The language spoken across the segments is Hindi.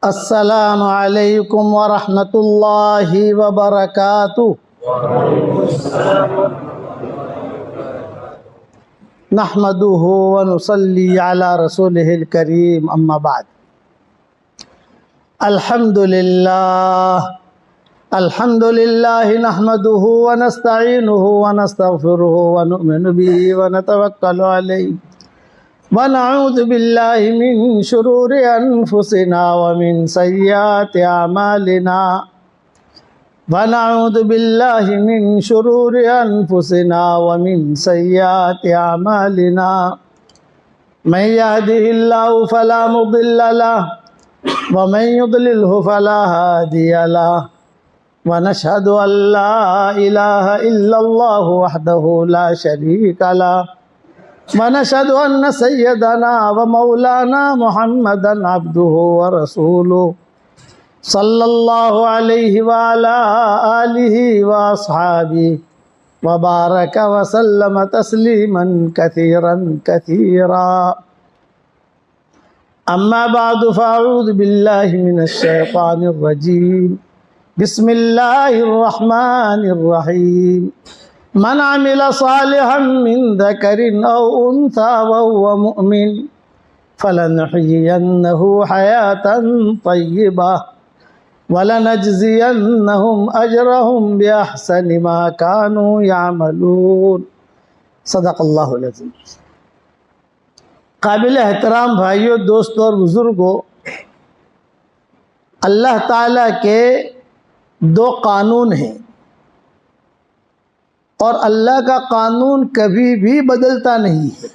अस्सलामु अलैकुम व रहमतुल्लाहि व बरकातुहू। नहमदुहु व नुसल्ली अला रसूलिहिल करीम, अम्मा बाद। अल्हम्दुलिल्लाह नहमदुहु व नस्तईनुहु व नस्तगफिरुहु व नु'मिनु बिही व नतवक्कलु अलैहि व नऊज़ु बिल्लाहि मिन शुरूरि अनफुसिना व मिन सय्यिआति अमालिना व नऊज़ु बिल्लाहि मिन शुरूरि अनफुसिना व मिन सय्यिआति अमालिना। मन यहदिहिल्लाहु फला मुदिल्ल लहु व मन युद्लिलहु फला हादिय लहु व नशहदु अल्ला इलाहा इल्लल्लाहु वहदहु ला शरीका लहु व नशहदु अन्न सय्यदना व मौलाना मुहम्मदन अब्दुहु व रसूलुहु सल्लल्लाहु अलैहि व अला आलिहि व अस्हाबिहि व बारक व सल्लम तस्लीमन कसीरन कसीरा। अम्मा बादु फ़अऊज़ु बिल्लाहि मिनश शैतानिर रजीम। बिस्मिल्लाहिर रहमानिर रहीम। मन अमिला सालिहन मिन ज़करिन औ उन्सा व हुवा मुअमिन फलनुहयियन्नहु हयातन तय्यिबा वलनजज़ियन्नहुम अजरहुम बिअहसनि मा कानू यामलून। सदक़ल्लाहुल अज़ीम। काबिल एहतराम भाइयों, दोस्तों और बुज़ुर्गों, अल्लाह ताला के दो कानून हैं और अल्लाह का कानून कभी भी बदलता नहीं है।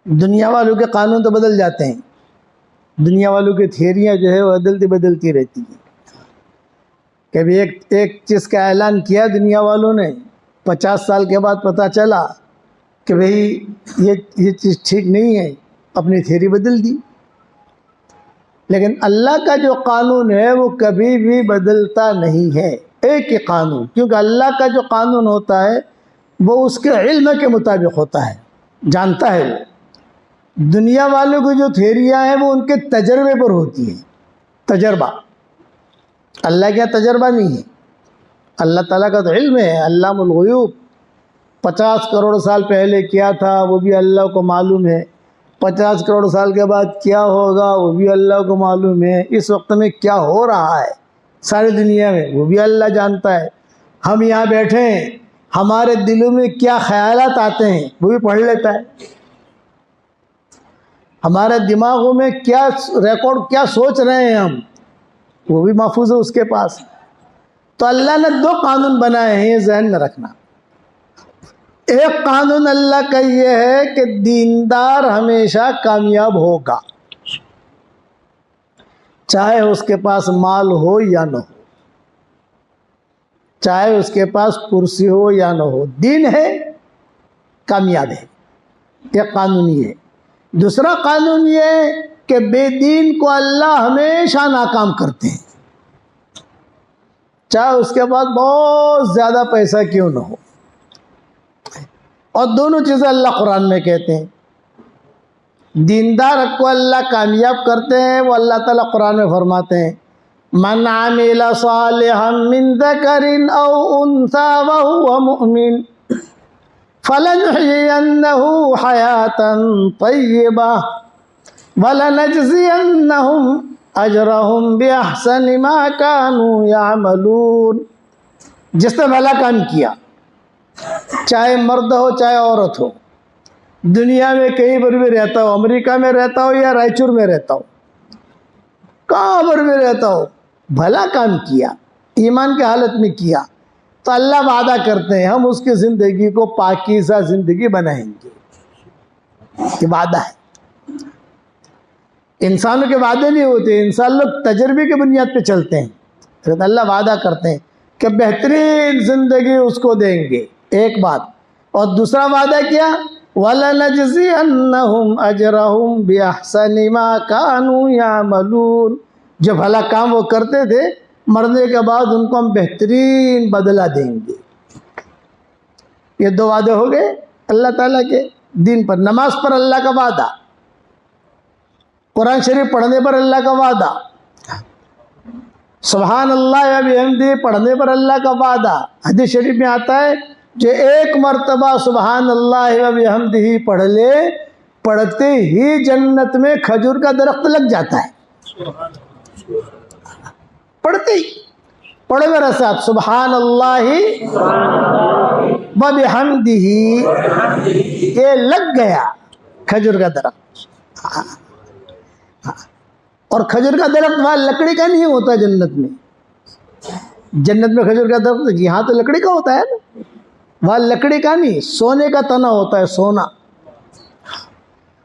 दुनिया वालों के कानून तो बदल जाते हैं, दुनिया वालों की थियरियाँ जो है वो बदलती बदलती रहती हैं। कभी एक चीज़ का ऐलान किया दुनिया वालों ने, 50 साल के बाद पता चला कि भाई ये चीज़ ठीक नहीं है, अपनी थियरी बदल दी। लेकिन अल्लाह का जो कानून है वो कभी भी बदलता नहीं है, एक ही कानून। क्योंकि अल्लाह का जो कानून होता है वो उसके इल्म के मुताबिक होता है, जानता है वो। दुनिया वालों की जो थियरियाँ हैं वो उनके तजर्बे पर होती हैं, तजर्बा। अल्लाह का तजर्बा नहीं है, अल्लाह ताला का तो इल्म है। अल्लामुल गुयूब 50 करोड़ साल पहले क्या था वो भी अल्लाह को मालूम है, 50 करोड़ साल के बाद क्या होगा वो भी अल्लाह को मालूम है, इस वक्त में क्या हो रहा है सारी दुनिया में वो भी अल्लाह जानता है। हम यहाँ बैठे हैं, हमारे दिलों में क्या ख्यालात आते हैं वो भी पढ़ लेता है, हमारे दिमागों में क्या रिकॉर्ड, क्या सोच रहे हैं हम, वो भी महफूज है उसके पास। तो अल्लाह ने दो कानून बनाए हैं, ये जहन में रखना। एक कानून अल्लाह का ये है कि दीनदार हमेशा कामयाब होगा, चाहे उसके पास माल हो या न हो, चाहे उसके पास कुर्सी हो या न हो, दीन है कामयाब है, यह कानून ये है। दूसरा कानून ये है कि बेदीन को अल्लाह हमेशा नाकाम करते हैं, चाहे उसके पास बहुत ज़्यादा पैसा क्यों न हो। और दोनों चीज़ें अल्लाह कुरान में कहते हैं। दीनदार को अल्लाह कामयाब करते हैं, वो अल्लाह ताला कुरान में फरमाते हैं, मन आमिला सालिहन मिन ज़करिन औ उन्सा व हुवा मुअमिन फलनुहयियन्नहु हयातन तय्यिबा वलनजज़ियन्नहुम अजरहुम बिअहसनि मा कानू यामलून। जिसने भला काम किया, चाहे मर्द हो चाहे औरत हो, दुनिया में कहीं पर भी रहता हो, अमेरिका में रहता हो या रायचूर में रहता हो, कहाँ पर भी रहता हो, भला काम किया, ईमान की हालत में किया, तो अल्लाह वादा करते हैं हम उसकी ज़िंदगी को पाकीज़ा ज़िंदगी बनाएंगे। ये वादा है। इंसानों के वादे नहीं होते, इंसान लोग तजर्बे की बुनियाद पे चलते हैं। तो अल्लाह वादा करते हैं कि बेहतरीन ज़िंदगी उसको देंगे, एक बात। और दूसरा वादा क्या, वलनजज़ियन्नहुम अजरहुम बिअहसनि मा कानू यामलून। जो भला काम वो करते थे, मरने के बाद उनको हम बेहतरीन बदला देंगे। ये दो वादे हो गए अल्लाह ताला के दीन पर। नमाज पर अल्लाह का वादा, कुरान शरीफ पढ़ने पर अल्लाह का वादा, सुभान अल्लाह व बिहम्दी पढ़ने पर अल्लाह का वादा। हदीस शरीफ में आता है जो एक मर्तबा सुभान अल्लाह व बिहम्दी पढ़ ले, पढ़ते ही जन्नत में खजूर का दरख्त लग जाता है। पढ़ते ही पढ़ो मेरे साथ, सुभान अल्लाह व बिहम्दिही, ये लग गया खजूर का दरख्त। और खजूर का दरख्त वहाँ लकड़ी का नहीं होता जन्नत में। जन्नत में खजूर का दरख्त यहाँ तो लकड़ी का होता है ना, वहाँ लकड़ी का नहीं, सोने का तना होता है, सोना।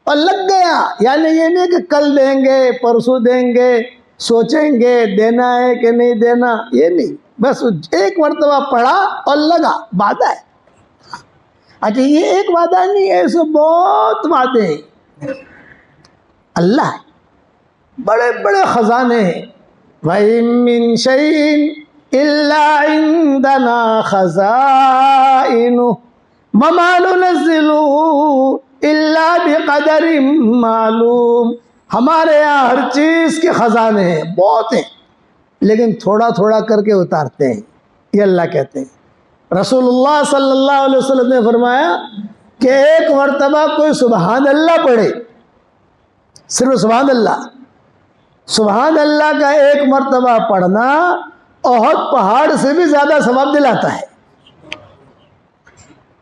और लग गया, यानी ये नहीं कि कल देंगे परसों देंगे, सोचेंगे देना है कि नहीं देना, ये नहीं, बस एक मरतबा पढ़ा और लगा, वादा है। अच्छा ये एक वादा नहीं है, ऐसे बहुत वादे हैं। अल्लाह बड़े बड़े खजाने हैं। वइम मिन शैइन इल्ला इंदना खज़ाइनु वमा नुनज़्ज़िलुहु इल्ला बिक़दरिम मालूम। हमारे यहाँ हर चीज़ के ख़जाने हैं, बहुत हैं, लेकिन थोड़ा थोड़ा करके उतारते हैं, ये अल्लाह कहते हैं। रसूलुल्लाह सल्लल्लाहु अलैहि वसल्लम ने फरमाया कि एक मरतबा कोई सुभान अल्लाह पढ़े, सिर्फ सुभान अल्लाह, सुभान अल्लाह का एक मरतबा पढ़ना ओहद पहाड़ से भी ज़्यादा सवाब दिलाता है।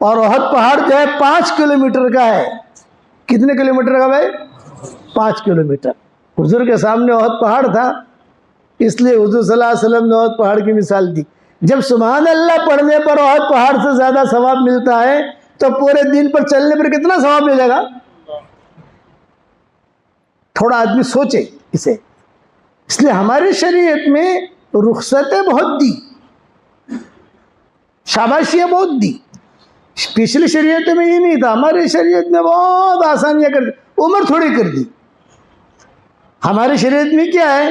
और ओहद पहाड़ जो है 5 किलोमीटर का है। कितने किलोमीटर का भाई? 5 किलोमीटर। हुजूर के सामने ओहद पहाड़ था, इसलिए हुजूर सल्लल्लाहु अलैहि वसल्लम ने ओहद पहाड़ की मिसाल दी। जब सुभान अल्लाह पढ़ने पर ओहद पहाड़ से ज़्यादा सवाब मिलता है, तो पूरे दिन पर चलने पर कितना सवाब मिलेगा? थोड़ा आदमी सोचे इसे। इसलिए हमारी शरीयत में रुखसतें बहुत दी, शाबाशियाँ बहुत दी। पिछली शरीयत में ये नहीं था, हमारी शरीयत में बहुत आसानियाँ कर दी, उम्र थोड़ी कर दी। हमारी शरीयत में क्या है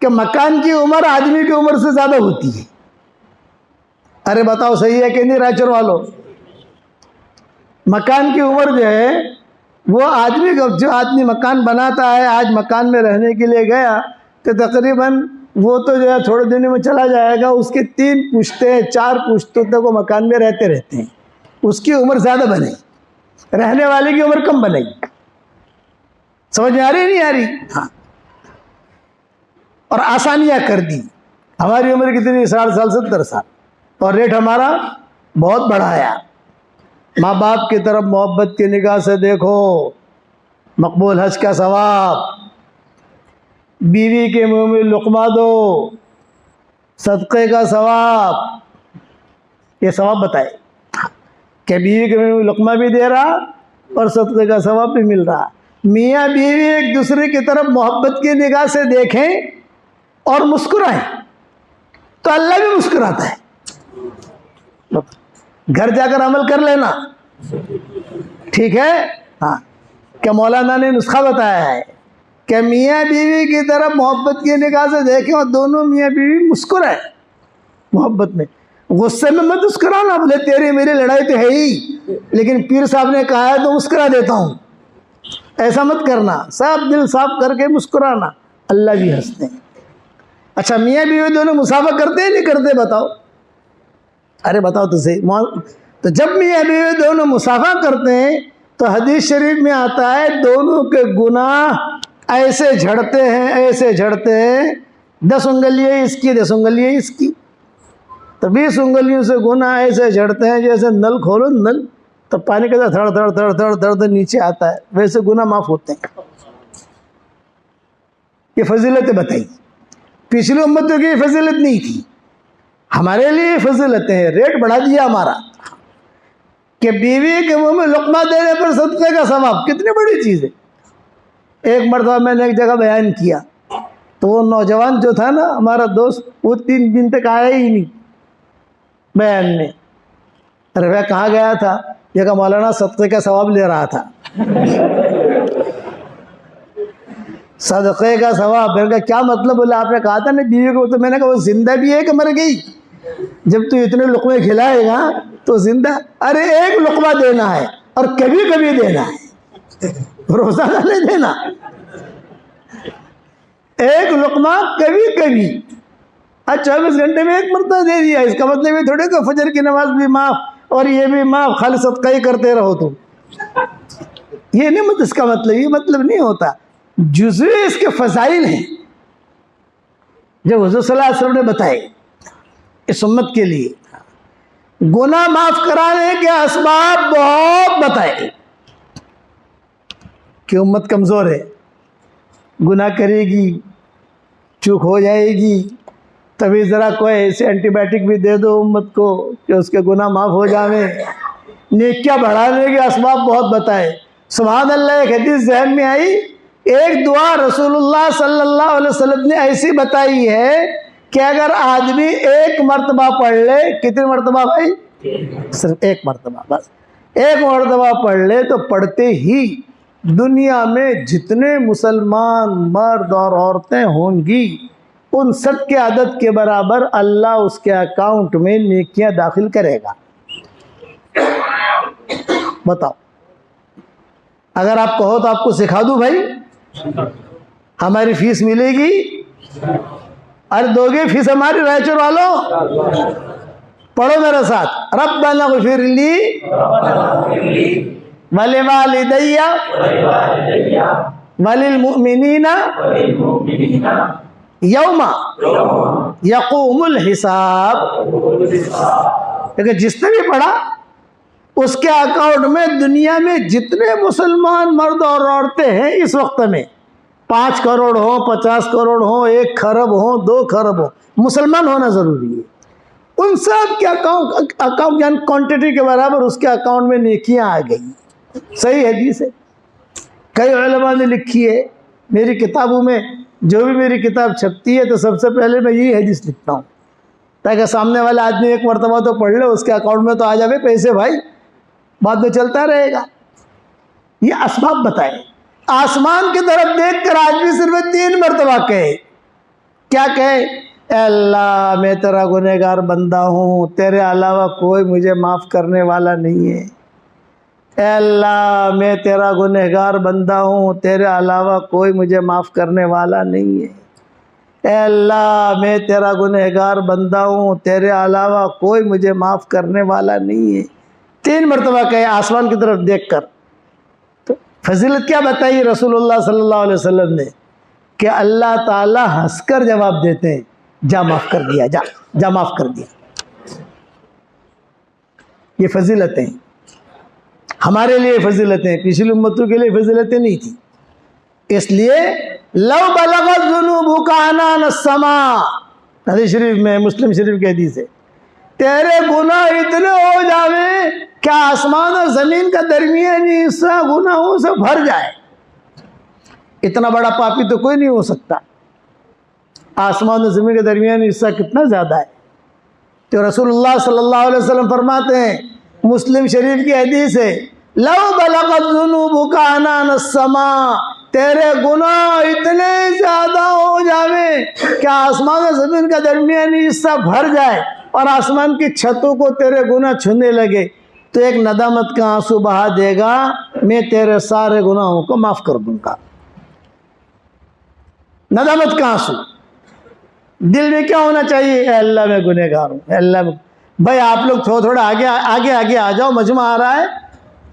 कि मकान की उम्र आदमी की उम्र से ज़्यादा होती है। अरे बताओ सही है कि नहीं रायचूर वालों? मकान की उम्र जो है वो आदमी का, जो आदमी मकान बनाता है, आज मकान में रहने के लिए गया तो तकरीबन वो तो जो है थोड़े दिनों में चला जाएगा, उसके 3 पुश्तें 4 पुश्तों तक वो मकान में रहते हैं। उसकी उम्र ज़्यादा बनेगी, रहने वाले की उम्र कम बनेगी। समझ में आ रही नहीं आ रही? हाँ। और आसानियाँ कर दी। हमारी उम्र कितनी? 60 साल 70 साल, और रेट हमारा बहुत बढ़ाया। माँ बाप की तरफ मोहब्बत की निगाह से देखो, मकबूल हज का सवाब, बीवी के मुंह में लुक़मा दो, सदक़े का सवाब, ये सवाब बताए कि बीवी के मुंह में लुक़मा भी दे रहा और सदक़े का सवाब भी मिल रहा। मियाँ बीवी एक दूसरे की तरफ मोहब्बत की निगाह से देखें और मुस्कुराएं तो अल्लाह भी मुस्कुराता है। घर जाकर अमल कर लेना, ठीक है? हाँ, क्या मौलाना ने नुस्खा बताया है कि मियाँ बीवी की तरफ मोहब्बत की निगाह से देखें और दोनों मियाँ बीवी मुस्कुराए मोहब्बत में। गुस्से में मत मुस्कुराना, बोले तेरी मेरी लड़ाई तो है ही, लेकिन पीर साहब ने कहा है तो मुस्कुरा देता हूँ, ऐसा मत करना। साफ दिल साफ करके मुस्कुराना, अल्लाह भी हंसते हैं। अच्छा मियाँ बीवी दोनों मुसाफा करते हैं नहीं करते बताओ? अरे बताओ तो सही। तो जब मियाँ बीवी दोनों मुसाफा करते हैं तो हदीस शरीफ में आता है दोनों के गुनाह ऐसे झड़ते हैं, ऐसे झड़ते हैं, 10 उंगलियाँ इसकी 10 उंगलियाँ इसकी, तो 20 उंगलियों से गुनाह ऐसे झड़ते हैं जैसे नल खोलो नल तो पानी का थड़ थड़ थड़ थड़ थड़ नीचे आता है, वैसे गुनाह माफ़ होते हैं। ये फजीलतें बताई। पिछली उम्मतों की ये फजीलत नहीं थी, हमारे लिए फजीलतें हैं। रेट बढ़ा दिया हमारा कि बीवी के मुंह में लुक़मा देने पर सदक़े का सवाब, कितनी बड़ी चीज़ है। एक मरतबा मैंने एक जगह बयान किया तो वो नौजवान जो था ना हमारा दोस्त, वो 3 दिन तक आया ही नहीं बयान में। अरे वह कहाँ गया था? ये कहा मौलाना सदक़े का सवाब ले रहा था। सदक़े का सवाब। मैंने कहा क्या मतलब? बोले आपने कहा था ना बीवी को। तो मैंने कहा वो जिंदा भी है कि मर गई? जब तू इतने लुक़मे खिलाएगा तो जिंदा। अरे एक लुक़मा देना है और कभी कभी देना है, रोज़ाना नहीं देना। एक लुकमा कभी कभी, आज 24 घंटे में एक मरतबा दे दिया, इसका मतलब ये थोड़े कि फजर की नमाज भी माफ और ये भी माफ, खाली सदका ही करते रहो तुम। ये नहीं मत इसका मतलब, ये मतलब नहीं होता। जुज़वी इसके फजाइल हैं जो हुज़ूर सल्लल्लाहु अलैहि वसल्लम ने बताए इस उम्मत के लिए। गुनाह माफ कराने के असबाब बहुत बताए कि उम्मत कमज़ोर है, गुनाह करेगी, चूक हो जाएगी, तभी ज़रा कोई ऐसे एंटीबायोटिक भी दे दो उम्मत को कि उसके गुनाह माफ़ हो जावे। नेकियां बढ़ाने के असबाब बहुत बताए। सुभान अल्लाह, एक हदीस ज़हन में आई, एक दुआ रसूलुल्लाह सल्लल्लाहु अलैहि वसल्लम ने ऐसी बताई है कि अगर आदमी एक मरतबा पढ़ ले, कितने मरतबा भाई? सिर्फ एक मरतबा, बस एक मरतबा पढ़ ले तो पढ़ते ही दुनिया में जितने मुसलमान मर्द और औरतें होंगी उन सब के आदत के बराबर अल्लाह उसके अकाउंट में नेकियां दाखिल करेगा। बताओ, अगर आप कहो तो आपको सिखा दूं भाई, हमारी फीस मिलेगी? अरे दोगे फीस हमारी रायचूर वालों? पढ़ो मेरे साथ, रब्बना ग़फ़िरली वलिवालिदैया वलिल मुमिनीना यौमा यक़ूमुल हिसाब। लेकिन जिसने भी पढ़ा उसके अकाउंट में दुनिया में जितने मुसलमान मर्द और औरतें हैं इस वक्त में, 5 करोड़ हो, 50 करोड़ हो, 1 खरब हो, 2 खरब हो, मुसलमान होना ज़रूरी है। उन सब के अकाउंट यानी क्वांटिटी के बराबर उसके अकाउंट में नेकियां आ गई। सही हदीस है, कई उलमा ने लिखी है। मेरी किताबों में, जो भी मेरी किताब छपती है तो सबसे पहले मैं यही हदीस लिखता हूँ ताकि सामने वाला आदमी एक मरतबा तो पढ़ ले, उसके अकाउंट में तो आ जावे पैसे भाई, बाद में चलता रहेगा। ये असबाब बताए। आसमान की तरफ देखकर आदमी सिर्फ 3 मरतबा कहे, क्या कहे? अल्लाह मैं तेरा गुनहगार बंदा हूँ, तेरे अलावा कोई मुझे माफ़ करने वाला नहीं है। अल्लाह मैं तेरा गुनहगार बंदा हूँ, तेरे अलावा कोई मुझे माफ़ करने वाला नहीं है। अल्लाह मैं तेरा गुनहगार बंदा हूँ, तेरे अलावा कोई मुझे माफ़ करने वाला नहीं है। 3 मरतबा कहे आसमान की तरफ देखकर। तो फजीलत क्या बताई रसूलुल्लाह सल्लल्लाहु अलैहि वसल्लम ने कि अल्लाह ताला हंसकर जवाब देते हैं, जा माफ़ कर दिया, जा जा माफ़ कर दिया। ये फजीलतें हमारे लिए फजीलतें, पिछली उम्मतों के लिए फजीलतें नहीं थी। इसलिए लव बलगत ज़ुनूबुका अनान अस्समा, हदीस शरीफ में, मुस्लिम शरीफ की हदीस है, तेरे गुनाह इतने हो जावे क्या आसमान और ज़मीन का दरमियानी हिस्सा गुनाहों से भर जाए। इतना बड़ा पापी तो कोई नहीं हो सकता। आसमान और ज़मीन का दरमियानी हिस्सा कितना ज़्यादा है। तो रसूलुल्लाह सल्लल्लाहु अलैहि वसल्लम फरमाते हैं, मुस्लिम शरीफ की हदीस है, लव बलगत ज़ुनूबुका अनान अस्समा, तेरे गुनाह इतने ज़्यादा हो जावे कि आसमान और ज़मीन का दरमियानी हिस्सा भर जाए और आसमान की छतों को तेरे गुनाह छूने लगे, तो एक नदामत का आंसू बहा देगा, मैं तेरे सारे गुनाहों को माफ़ कर दूंगा। नदामत का आंसू। दिल में क्या होना चाहिए? अल्लाह मैं गुनहगार हूँ, अल्लाह मैं। भाई आप लोग थोड़ा आगे आगे आ जाओ, मजमा आ रहा है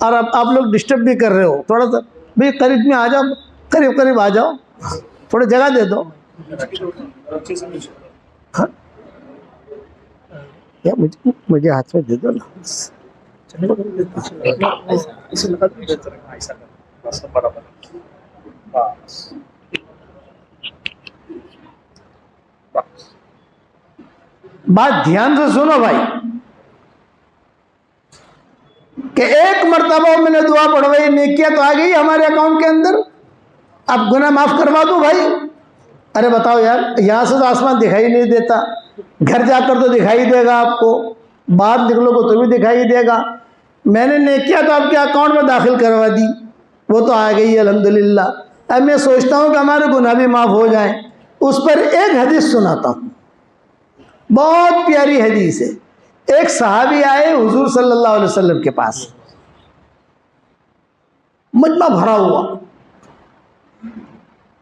और आप लोग डिस्टर्ब भी कर रहे हो। थोड़ा सा भाई करीब में आ जाओ, करीब करीब आ जाओ, थोड़ी जगह दे दो। हाँ? या मुझे हाथ में दे दो ना। बात ध्यान से सुनो भाई कि एक मरतबा मैंने दुआ पढ़वाई, नेकियां तो आ गई हमारे अकाउंट के अंदर, अब गुनाह माफ करवा दो भाई। अरे बताओ यार, यहां से तो आसमान दिखाई नहीं देता, घर जाकर तो दिखाई देगा आपको, बाहर निकलोगे तो भी दिखाई देगा। मैंने नेकियां तो आपके अकाउंट में दाखिल करवा दी, वो तो आ गई अल्हम्दुलिल्लाह। अब मैं सोचता हूँ कि हमारे गुनाह भी माफ हो जाएं। उस पर एक हदीस सुनाता हूँ, बहुत प्यारी हदीस है। एक सहाबी आए हुजूर सल्लल्लाहु अलैहि वसल्लम के पास, मजमा भरा हुआ,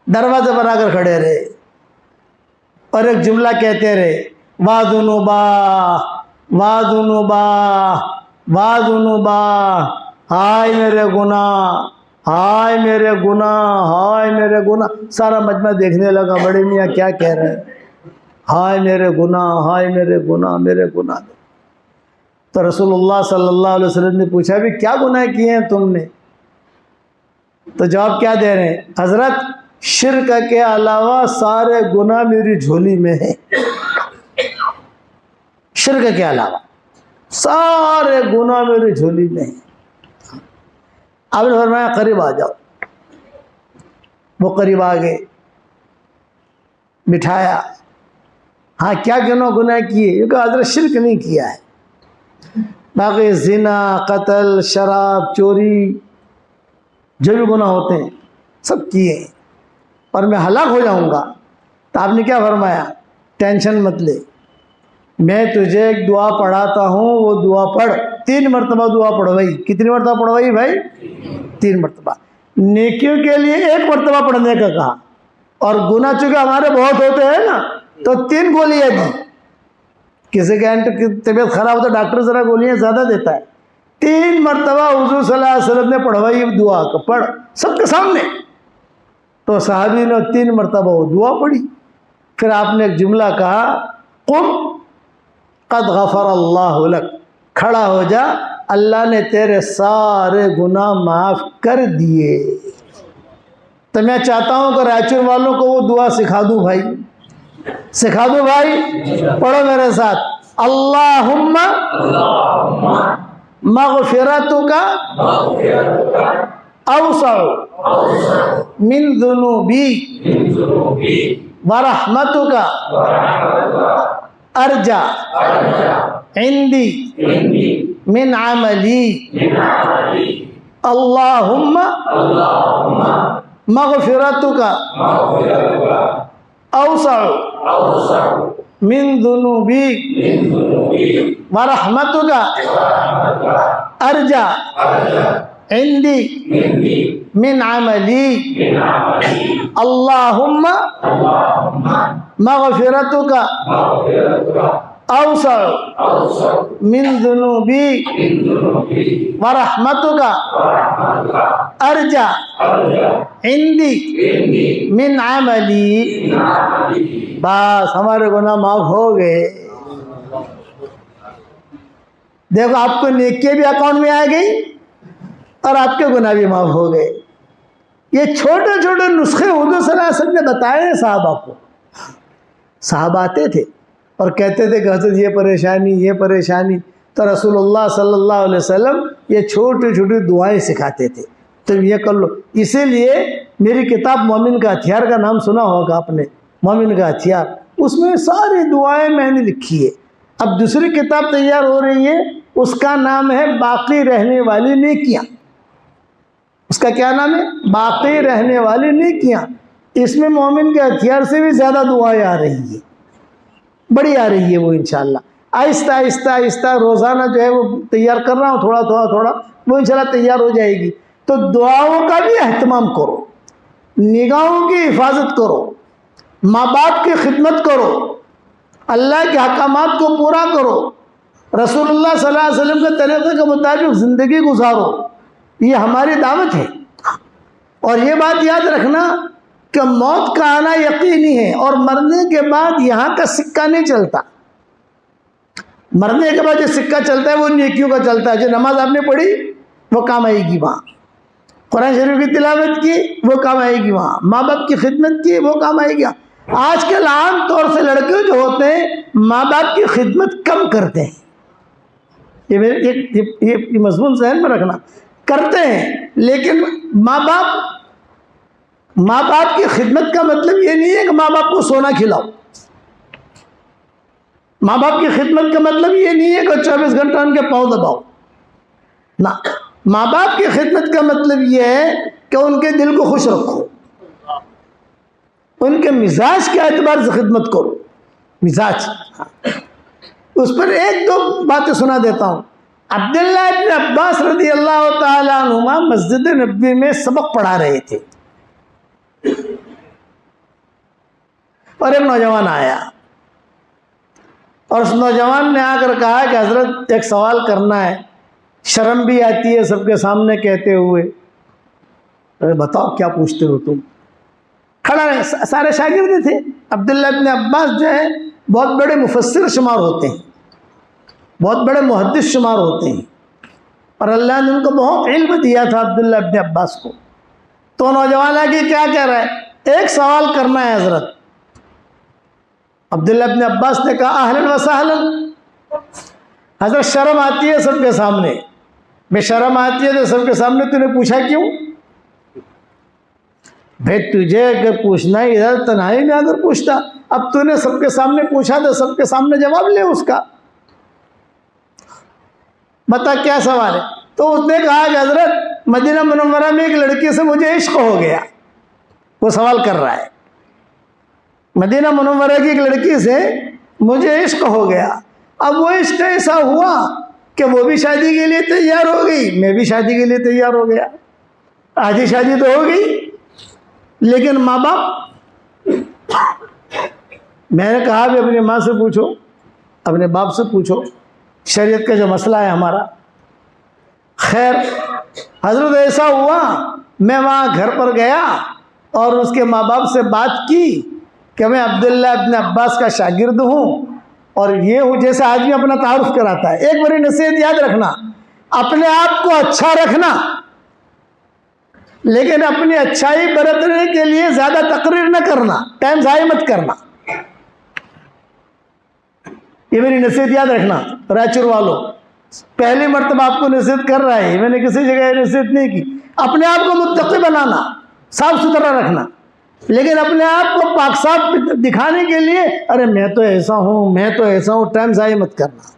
दरवाजे पर आकर खड़े रहे और एक जुमला कहते रहे, वाजुनुबा वाजुनुबा वाजुनुबा, हाय मेरे गुनाह, हाय मेरे गुनाह, हाय मेरे गुनाह। सारा मजमा देखने लगा, बड़े मियाँ क्या कह रहे हैं, हाय मेरे गुनाह, हाय मेरे गुनाह, मेरे गुनाह। तो रसूलुल्लाह सल्लल्लाहु अलैहि वसल्लम ने पूछा, भी क्या गुनाह किए हैं तुमने? तो जवाब क्या दे रहे हैं, हजरत शिर्क के अलावा सारे गुनाह मेरी झोली में है। शिर्क के अलावा सारे गुनाह मेरी झोली में है। आपने फरमाया करीब आ जाओ। वो करीब आ गए, बिठाया। हाँ, क्या गुनाह किए? क्योंकि हजरत शिर्क नहीं किया है, बाकी जिना, कत्ल, शराब, चोरी, जो भी गुनाह होते हैं सब किए हैं, और मैं हलाक हो जाऊंगा। तो आपने क्या फरमाया, टेंशन मत ले, मैं तुझे एक दुआ पढ़ाता हूँ, वो दुआ पढ़। 3 मरतबा दुआ पढ़वाई। कितनी मरतबा पढ़वाई भाई? 3 मरतबा। नेकियों के लिए 1 मरतबा पढ़ने का कहा, और गुनाह चूंकि हमारे बहुत होते हैं ना, तो 3 गोलियां दी। किसी की तबीयत खराब हो तो डॉक्टर जरा गोलियां ज़्यादा देता है। 3 मरतबा हुजूर सल्लल्लाहु अलैहि वसल्लम ने पढ़वाई दुआ को, पढ़, सबके सामने। तो सहाबी ने 3 मरतबा वो दुआ पढ़ी। फिर आपने एक जुमला कहा, कुम कद गफर अल्लाहु लक, खड़ा हो जा, अल्लाह ने तेरे सारे गुनाह माफ़ कर दिए। तो मैं चाहता हूँ कि रायचूर वालों को वो दुआ सिखा दूँ भाई, सिखा दूँ भाई। पढ़ो मेरे साथ, अल्लाहुम्मा मग़फ़िरतुका औसअ मिन ज़ुनूबी व रहमतुका अर्जा इंदी मिन अमली। अल्लाहुम्मा मग़फ़िरतुका औसअ मिन ज़ुनूबी व रहमतुका अर्जा इंदी मिन अमली। अल्लाहुम्मा मग़फ़िरतुका औसअ मिन ज़ुनूबी व रहमतुका अर्जा इंदी मिन अमली। बस हमारे गुनाह माफ हो गए। देखो, आपको नेकियां भी अकाउंट में आ गई और आपके गुनाह भी माफ हो गए। ये छोटे छोटे नुस्खे हुजूर सल्लल्लाहु अलैहि वसल्लम ने बताए हैं साहबा को। साहबा आते थे और कहते थे कि हज़रत ये परेशानी, ये परेशानी, तो रसूलुल्लाह सल्लल्लाहु अलैहि वसल्लम ये छोटी छोटी दुआएं सिखाते थे, तुम ये कर लो। इसीलिए मेरी किताब मोमिन का हथियार का नाम सुना होगा आपने, मोमिन का हथियार, उसमें सारी दुआएं मैंने लिखी है। अब दूसरी किताब तैयार हो रही है, उसका नाम है बाकी रहने वाली नेकियां। उसका क्या नाम है? बाकी रहने वाली नेकियां। इसमें मोमिन के हथियार से भी ज़्यादा दुआएं आ रही है, बड़ी आ रही है वो। इंशाल्लाह आहिस्ता आहिस्ता आहिस्ता रोज़ाना जो है वो तैयार कर रहा हूँ, थोड़ा थोड़ा थोड़ा, वो इंशाल्लाह तैयार हो जाएगी। तो दुआओं का भी एहतमाम करो, निगाहों की हिफाजत करो, माँ बाप की खिदमत करो, अल्लाह के अहकामात को पूरा करो, रसूलुल्लाह सल्लल्लाहु अलैहि वसल्लम के तरीक़े के मुताबिक ज़िंदगी गुजारो। ये हमारी दावत है। और ये बात याद रखना कि मौत का आना यकीनी है, और मरने के बाद यहाँ का सिक्का नहीं चलता। मरने के बाद जो सिक्का चलता है वो नेकियों का चलता है। जो नमाज आपने पढ़ी वो काम आएगी वहाँ, कुरान शरीफ की तिलावत की वो काम आएगी वहाँ, माँ बाप की खिदमत की वो काम आएगी। आजकल आम तौर से लड़के जो होते हैं माँ बाप की खिदमत कम करते हैं। ये मेरे ये मजमून ज़हन में रखना, करते हैं, लेकिन माँ बाप की खिदमत का मतलब ये नहीं है कि माँ बाप को सोना खिलाओ। माँ बाप की खिदमत का मतलब ये नहीं है कि 24 घंटा उनके पाँव दबाओ ना। माँ बाप की खिदमत का मतलब ये है कि उनके दिल को खुश रखो, उनके मिजाज के एतबार से खिदमत करो। मिजाज, उस पर 1-2 बातें सुना देता हूँ। अब्दुल्लाह इब्न अब्बास रज़ी अल्लाह तआला अन्हुमा मस्जिद नबवी में सबक पढ़ा रहे थे। और एक नौजवान आया और उस नौजवान ने आकर कहा कि हज़रत एक सवाल करना है, शर्म भी आती है सबके सामने कहते हुए। अरे बताओ क्या पूछते हो तुम। खड़ा है, सारे शागिर्द थे। अब्दुल्लाह इब्न अब्बास जो है बहुत बड़े मुफस्सिर शुमार होते हैं, बहुत बड़े मुहद्दिस शुमार होते हैं, और अल्लाह ने उनको बहुत इल्म दिया था अब्दुल्लाह इब्न अब्बास को। तो नौजवान आके क्या कह रहा है, एक सवाल करना है हज़रत। अब्दुल्लाह इब्न अब्बास ने कहा अहलन व सहलन। हज़रत शर्म आती है सबके सामने, बेशर्म आती है तो सबके सामने तूने पूछा क्यों? भाई तुझे अगर पूछना ही इधर तन्हाई में अगर पूछता, अब तूने सबके सामने पूछा तो सबके सामने जवाब ले उसका, बता क्या सवाल है। तो उसने कहा कि हज़रत मदीना मुनव्वरा में एक लड़की से मुझे इश्क हो गया। वो सवाल कर रहा है, मदीना मुनव्वरा की एक लड़की से मुझे इश्क हो गया। अब वो इश्क ऐसा हुआ कि वो भी शादी के लिए तैयार हो गई, मैं भी शादी के लिए तैयार हो गया। आधी शादी तो हो गई, लेकिन माँ बाप, मैंने कहा भी अपनी माँ से पूछो, अपने बाप से पूछो, शरीयत का जो मसला है हमारा। खैर हज़रत ऐसा हुआ, मैं वहाँ घर पर गया और उसके माँ बाप से बात की कि मैं अब्दुल्लाह इब्न अब्बास का शागिर्द हूँ और ये हूँ, जैसे आदमी अपना तारुफ कराता है। एक बारी नसीहत याद रखना, अपने आप को अच्छा रखना, लेकिन अपनी अच्छाई बरतने के लिए ज़्यादा तकरीर न करना, टाइम ज़ाया मत करना। ये मेरी नसीहत याद रखना रायचूर वालों। पहली मर्तबा आपको नसीहत कर रहा है, मैंने किसी जगह नसीहत नहीं की। अपने आप को मुत्तकी बनाना, साफ सुथरा रखना, लेकिन अपने आप को पाक साफ दिखाने के लिए अरे मैं तो ऐसा हूँ, मैं तो ऐसा हूँ, टाइम ज़ाया मत करना।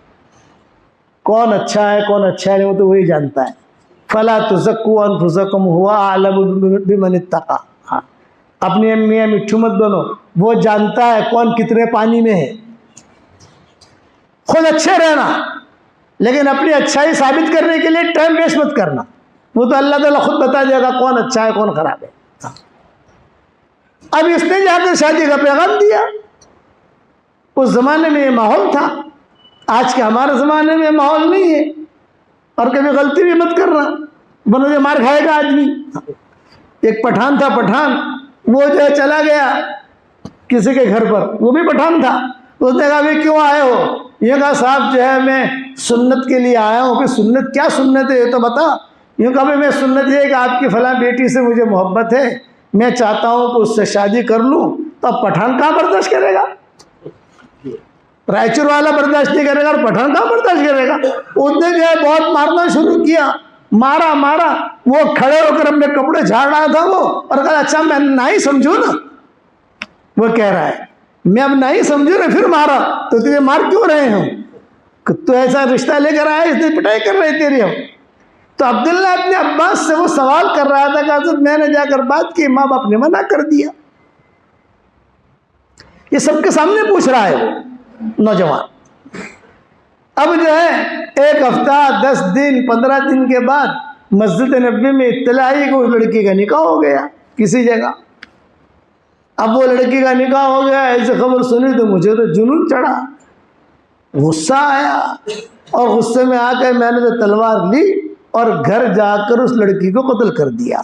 कौन अच्छा है कौन अच्छा है वो तो वही जानता है। फला तुज़क्कू अनफुसकुम हुवा अअलमु बिमन इत्तक़ा। हाँ, अपनी मियाँ मिट्ठू मत बनो, वो जानता है कौन कितने पानी में है। खुद अच्छे रहना, लेकिन अपनी अच्छाई साबित करने के लिए टाइम वेस्ट मत करना। वो तो अल्लाह ताला खुद बता देगा कौन अच्छा है कौन खराब है। अब इसने जाकर शादी का पैगाम दिया। उस ज़माने में ये माहौल था, आज के हमारे ज़माने में माहौल नहीं है। और कभी गलती भी मत करना, वरना जो मार खाएगा आदमी। एक पठान था, पठान, वो जो है चला गया किसी के घर पर, वो भी पठान था। उसने कहा भाई क्यों आए हो? ये कहा साहब जो है मैं सुन्नत के लिए आया हूँ। फिर सुन्नत क्या सुन्नत है ये तो बता। यूँ कहा भाई मैं सुन्नत ये कि आपकी फलां बेटी से मुझे मोहब्बत है, मैं चाहता हूँ कि उससे शादी कर लूँ। तो अब पठान कहाँ बर्दाश्त करेगा? रायचूर वाला बर्दाश्त नहीं करेगा और पठान कहाँ बर्दाश्त करेगा? उसने जो है बहुत मारना शुरू किया, मारा मारा। वो खड़े होकर अपने कपड़े झाड़ रहा था वो, और कहा अच्छा मैं नहीं समझू ना। वो कह रहा है मैं अब नहीं समझू ना, फिर मारा तो तुझे मार क्यों रहे हम? तो ऐसा रिश्ता लेकर आया, इसलिए पिटाई कर रहे तेरी हम। तो अब्दुल्लाह इब्न अब्बास से वो सवाल कर रहा था कि हज़रत मैंने जाकर बात की, माँ बाप ने मना कर दिया। ये सबके सामने पूछ रहा है वो नौजवान। अब जो है एक हफ्ता 10 दिन 15 दिन के बाद मस्जिद नबी में इत्तला आई कि उस लड़की का निकाह हो गया किसी जगह। अब वो लड़की का निकाह हो गया, ऐसे खबर सुनी तो मुझे तो जुनून चढ़ा, गुस्सा आया, और गुस्से में आकर मैंने तो तलवार ली और घर जाकर उस लड़की को कत्ल कर दिया।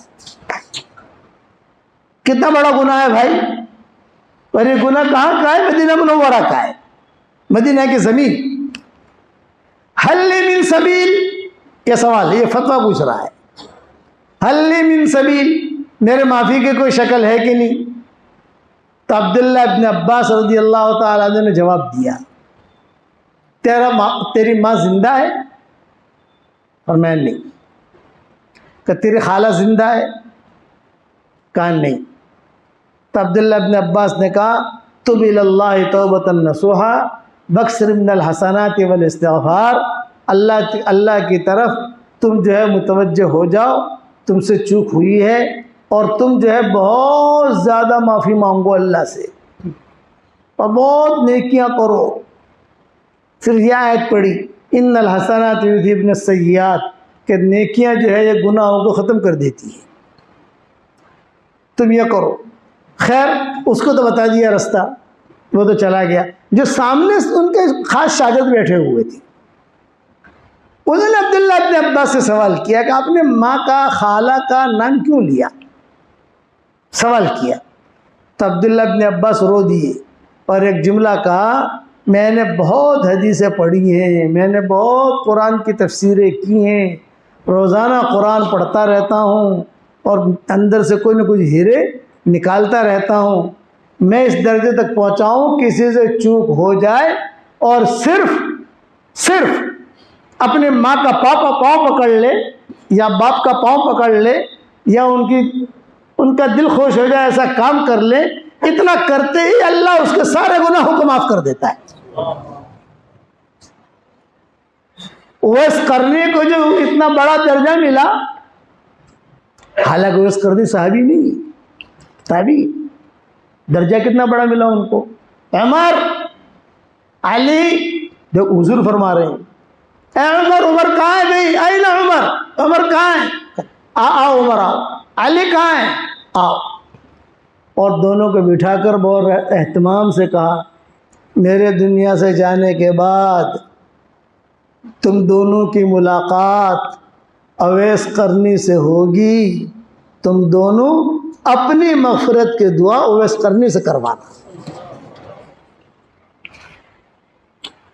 कितना बड़ा गुनाह है भाई। और ये गुनाह कहाँ का है? मदीना मुनव्वरा का है, मदीना की ज़मीन। हल्ले मिन सबील, ये सवाल, ये फतवा पूछ रहा है। हल्ले मिन सबील, मेरे माफ़ी की कोई शक्ल है कि नहीं? तो अब्दुल्लाह इब्न अब्बास रज़ी अल्लाह तआला अन्हु ने जवाब दिया, तेरी माँ जिंदा है? और मैं नहीं। कि तेरी खाला जिंदा है? कहा नहीं। तो अब्दुल्लाह इब्न अब्बास ने कहा तुब इलल्लाहि तौबतन नसूहा बक्सर मिनल हसनाति वल इस्तिग़फ़ार, अल्लाह की तरफ तुम जो है मुतवज्जह हो जाओ, तुमसे चूक हुई है, और तुम जो है बहुत ज़्यादा माफ़ी मांगो अल्लाह से और बहुत नेकियां करो। फिर यह आयत पढ़ी इन्नल हसनात युज़हिबन सय्यात, कि नेकियां जो है ये गुनाहों को ख़त्म कर देती है, तुम ये करो। खैर उसको तो बता दिया रास्ता, वो तो चला गया। जो सामने उनके खास शागिर्द बैठे हुए थे, उन्होंने अब्दुल्लाह इब्न अब्बास से सवाल किया कि आपने माँ का, खाला का नाम क्यों लिया, सवाल किया। तो अब्दुल्लाह इब्न अब्बास रो दिए और एक जुमला कहा, मैंने बहुत हदीसें पढ़ी हैं, मैंने बहुत कुरान की तफसीरें की हैं, रोज़ाना कुरान पढ़ता रहता हूँ और अंदर से कोई न कुछ हीरे निकालता रहता हूँ। मैं इस दर्जे तक पहुँचा हूँ, किसी से चूक हो जाए और सिर्फ अपने माँ का पाँव पकड़ ले या बाप का पाँव पकड़ ले या उनका दिल खुश हो जाए, ऐसा काम कर ले, इतना करते ही अल्लाह उसके सारे गुनाहों को माफ़ कर देता है। वैस करने को जो इतना बड़ा दर्जा मिला, हालांकि वैस करनी साहबी नहीं, ताबी, दर्जा कितना बड़ा मिला उनको। उमर, अली, जो हुजूर फरमा रहे हैं, उमर कहाँ है भाई, आई ना उमर कहाँ है, आओ उमर आओ, अली कहाँ है, आओ। और दोनों को बिठाकर बहुत एहतमाम से कहा, मेरे दुनिया से जाने के बाद तुम दोनों की मुलाकात अवैस करनी से होगी, तुम दोनों अपनी मग़फ़िरत की दुआ अवैस करनी से करवाना।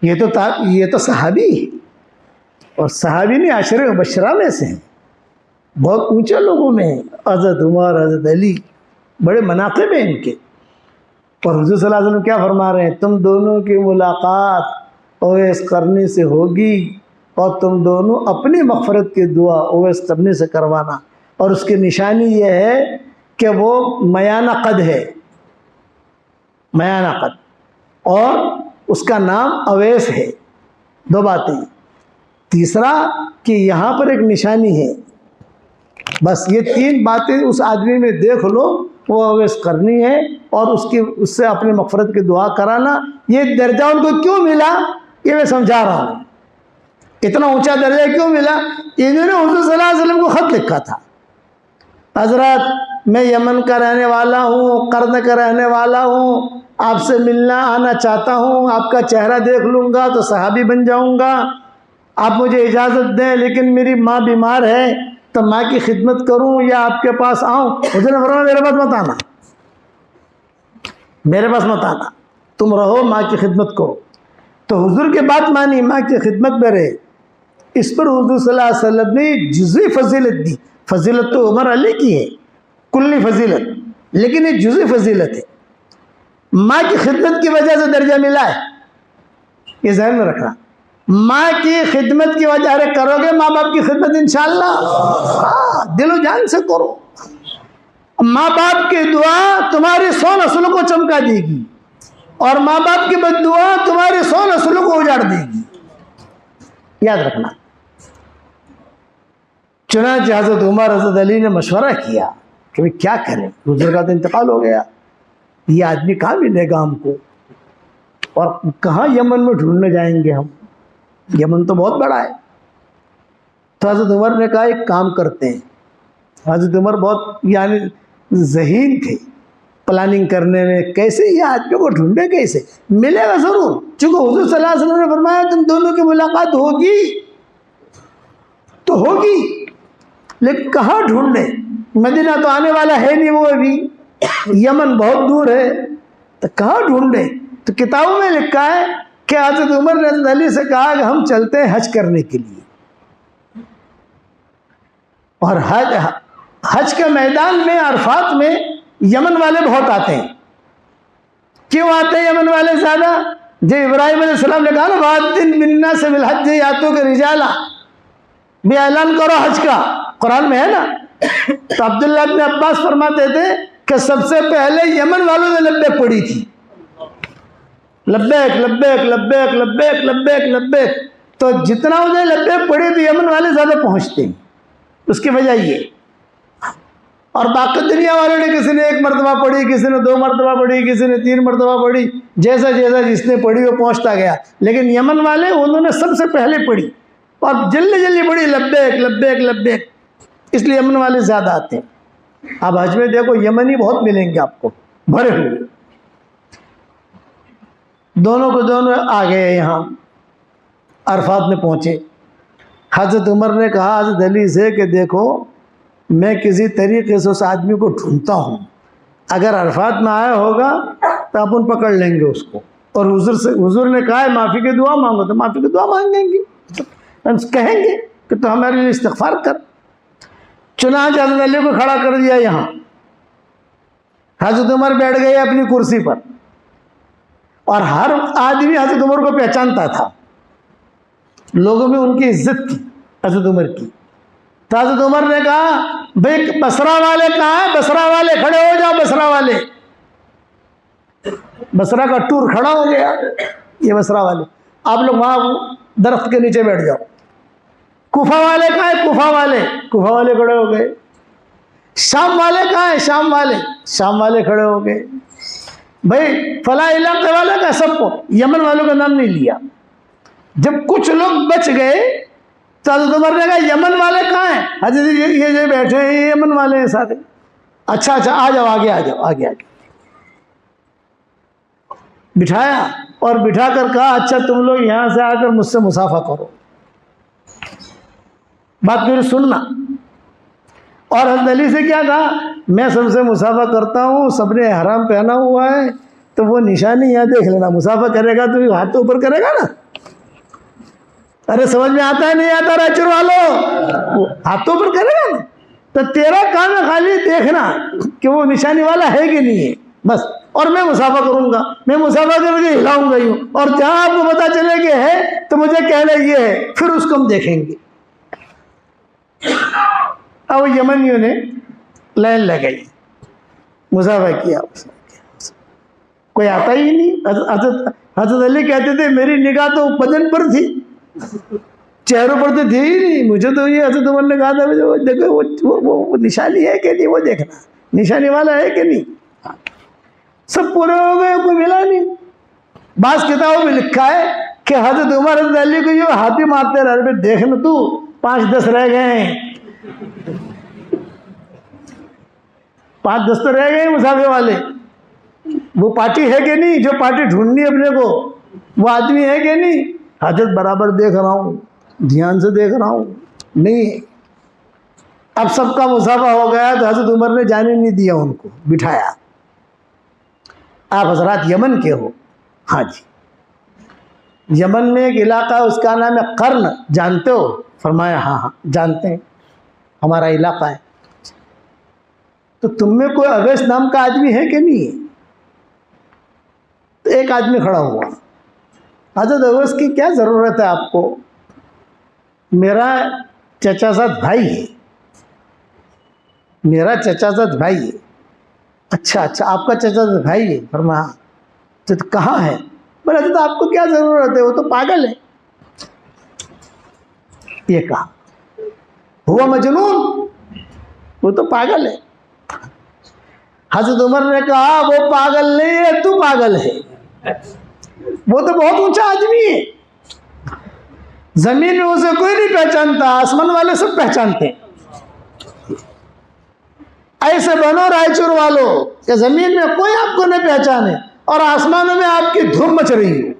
ये तो सहाबी है, और सहाबी ने अशरे मुबश्शरा में से हैं, बहुत ऊंचे लोगों में हैं। हज़रत उमर, हज़रत अली, बड़े मनाक़िब हैं इनके। और हुज़ूर सल्लल्लाहु अलैहि वसल्लम क्या फरमा रहे हैं, तुम दोनों की मुलाकात ओवैस करने से होगी और तुम दोनों अपनी मग़फ़िरत की दुआ ओवैस करने से करवाना। और उसकी निशानी ये है कि वो मयाना कद है, मयाना कद, और उसका नाम अवैस है। दो बातें। तीसरा कि यहाँ पर एक निशानी है। बस ये तीन बातें उस आदमी में देख लो, वो अवैस करनी है और उससे अपनी मग़फ़िरत की दुआ कराना। ये दर्जा उनको क्यों मिला, ये मैं समझा रहा हूँ। इतना ऊंचा दर्जा क्यों मिला, इन्होंने हुज़ूर सल्लल्लाहु अलैहि वसल्लम को ख़त लिखा था, हज़रत मैं यमन का रहने वाला हूँ, कर्न का रहने वाला हूँ, आपसे मिलना आना चाहता हूँ, आपका चेहरा देख लूँगा तो सहाबी बन जाऊँगा, आप मुझे इजाज़त दें, लेकिन मेरी माँ बीमार है तो माँ की खिदमत करूँ या आपके पास आऊँ। हुज़ूर ने फरमाया मेरे पास मत आना, मेरे पास मत आना, तुम रहो, माँ की खिदमत करो। तो हुज़ूर की बात मानी, माँ की खिदमत में रहे। इस पर हुज़ूर सल्लल्लाहु अलैहि वसल्लम ने जुज़ई फजीलत दी। फजीलत तो उमर अली की है, कुल्ली फजीलत, लेकिन ये जुज़ई फजीलत है। माँ की खिदमत की वजह से दर्जा मिला है, ये ज़हन में रखना। माँ की खिदमत की वजह, अरे करोगे माँ बाप की खिदमत इंशाअल्लाह, दिलो जान से करो। माँ बाप की दुआ तुम्हारी 100 नस्लों को चमका देगी और माँ बाप की बद्दुआ तुम्हारी 100 नस्लों को उजाड़ देगी, याद रखना। चुनांचे हज़रत उमर, हज़रत अली ने मशवरा किया कि भाई क्या करें, हुज़ूर का तो इंतकाल हो गया, ये आदमी कहाँ मिलेगा हमको, और कहाँ यमन में ढूंढने जाएंगे हम, यमन तो बहुत बड़ा है। तो हज़रत उमर ने कहा एक काम करते हैं। हज़रत उमर बहुत यानी ज़हीन थे प्लानिंग करने में, कैसे ये आदमी को ढूंढे, कैसे मिलेगा ज़रूर, चूँकि हुज़ूर सल्लल्लाहु अलैहि वसल्लम ने फरमाया तुम दोनों की मुलाकात होगी तो होगी, लेकिन कहाँ ढूंढे, मदीना तो आने वाला है नहीं वो अभी, यमन बहुत दूर है, तो कहाँ ढूंढे। तो किताबों में लिखा है कि हज़रत उमर ने हज़रत अली से कहा कि हम चलते हैं हज करने के लिए, और हज के मैदान में अरफात में यमन वाले बहुत आते हैं। क्यों आते हैं यमन वाले ज़्यादा, जो इब्राहिम अलैहिस्सलाम ने कहा ना, वादिन बिन्ना से बिल हज यातों के रिजाला, भी ऐलान करो हज का, कुरान में है ना। तो अब्दुल्लाह इब्न अब्बास फरमाते थे कि सबसे पहले यमन वालों ने लब्बैक पढ़ी थी, लब्बैक लब्बैक लब्बैक लब्बैक लब्बैक लब्बैक, तो जितना उन्हें लब्बैक पढ़ी तो यमन वाले ज़्यादा पहुँचते हैं, उसकी वजह ये। और बाकी दुनिया वालों ने, किसी ने 1 मरतबा पढ़ी, किसी ने 2 मरतबा पढ़ी, किसी ने 3 मरतबा पढ़ी, जैसा जैसा जिसने पढ़ी वो पहुँचता गया। लेकिन यमन वाले उन्होंने सबसे पहले पढ़ी और जल्दी जल्दी पढ़ी लब्बैक लब्बैक लब्बैक, इसलिए यमन वाले ज़्यादा आते हैं। अब हज में देखो यमनी बहुत मिलेंगे आपको, भरे हुए। दोनों को दोनों आ गए, यहाँ अरफात में पहुँचे। हज़रत उमर ने कहा हज़रत अली से कि देखो मैं किसी तरीके से उस आदमी को ढूंढता हूँ, अगर अरफात में आया होगा तो अपन पकड़ लेंगे उसको, और हुजूर ने कहा है माफ़ी की दुआ मांगो, तो माफ़ी की दुआ मांगेंगे, कहेंगे कि तो हमारे लिए इस्तिग़फ़ार कर। चुनांचे हज़रत अली को खड़ा कर दिया यहाँ। हज़रत उमर बैठ गए अपनी कुर्सी पर, और हर आदमी हज़रत उमर को पहचानता था, लोगों में उनकी इज्जत थी हज़रत उमर की। तो हज़रत उमर ने कहा भाई बसरा वाले कहाँ हैं, बसरा वाले खड़े हो जाओ, बसरा वाले। बसरा का टूर खड़ा हो गया, ये बसरा वाले, आप लोग वहाँ दरख्त के नीचे बैठ जाओ। कुफा वाले कहाँ हैं, कुफा वाले खड़े हो गए। शाम वाले कहाँ हैं, शाम वाले खड़े हो गए। भाई फला इलाके वाले का, सबको, यमन वालों का नाम नहीं लिया। जब कुछ लोग बच गए तो हज़रत उमर ने कहा यमन वाले कहाँ हैं, हज़रत ये जो बैठे हैं ये यमन वाले हैं सारे। अच्छा आ जाओ, आगे। बिठाया और बिठा कर कहा अच्छा तुम लोग यहाँ से आकर मुझसे मुसाफा करो, बात मेरी सुनना। और हज़रत अली से क्या कहा, मैं सबसे मुसाफा करता हूँ, सबने हराम पहना हुआ है, तो वो निशानी यहाँ देख लेना, मुसाफा करेगा तो हाथ तो ऊपर करेगा ना। अरे समझ में आता है नहीं आता, रायचूर वालों, हाथ तो ऊपर करेगा ना। तो तेरा काम है खाली देखना कि वो निशानी वाला है कि नहीं है, बस। और मैं मुसाफा करूंगा, मैं मुसाफा करके हिलाऊंगा यूं, और जहां आपको पता चले कि है तो मुझे कहना ये है, फिर उसको हम देखेंगे। अब यमनियों ने लाइन लगाई, मुसाफा किया, कोई आता ही नहीं। हज़रत अली कहते थे मेरी निगाह तो बदन पर थी, चेहरों पर तो थी ही नहीं। मुझे तो ये हज़रत उमर ने कहा था देखो वो निशानी है कि नहीं, वो देखना निशानी वाला है कि नहीं। सब पूरे हो गए, कोई मिला नहीं। बास किताबों में लिखा है कि हज़रत उमर हज़रत अली को ये हाथी मारते रहे, देखना तू 5-10 रह गए, 5-10 तो रह गए मुसाफे वाले। वो पार्टी है कि नहीं, जो पार्टी ढूंढनी अपने को, वो आदमी है कि नहीं। हजरत बराबर देख रहा हूँ, ध्यान से देख रहा हूँ, नहीं। अब सबका मुसाफा हो गया तो हजरत उमर ने जाने नहीं दिया, उनको बिठाया। आप हजरात यमन के हो? हाँ जी। यमन में एक इलाका है, उसका नाम है कर्न, जानते हो? फरमाया हाँ जानते हैं, हमारा इलाका है। तो तुम में कोई अवैस नाम का आदमी है कि नहीं? तो एक आदमी खड़ा हुआ, हजरत अवैस की क्या ज़रूरत है आपको, मेरा चचाजाद भाई है, मेरा चचाजाद भाई है। अच्छा आपका चचाजाद भाई है? फरमाया तो कहाँ है? बोला तो आपको क्या ज़रूरत है, वो तो पागल है। ये कहा, हुआ मजनून, वो तो पागल है। हज़रत उमर ने कहा वो पागल नहीं है, तू पागल है। वो तो बहुत ऊंचा आदमी है, जमीन में उसे कोई नहीं पहचानता, आसमान वाले सब पहचानते हैं। ऐसे बनो रायचूर वालों कि जमीन में कोई आपको नहीं पहचाने और आसमानों में आपकी धूम मच रही है।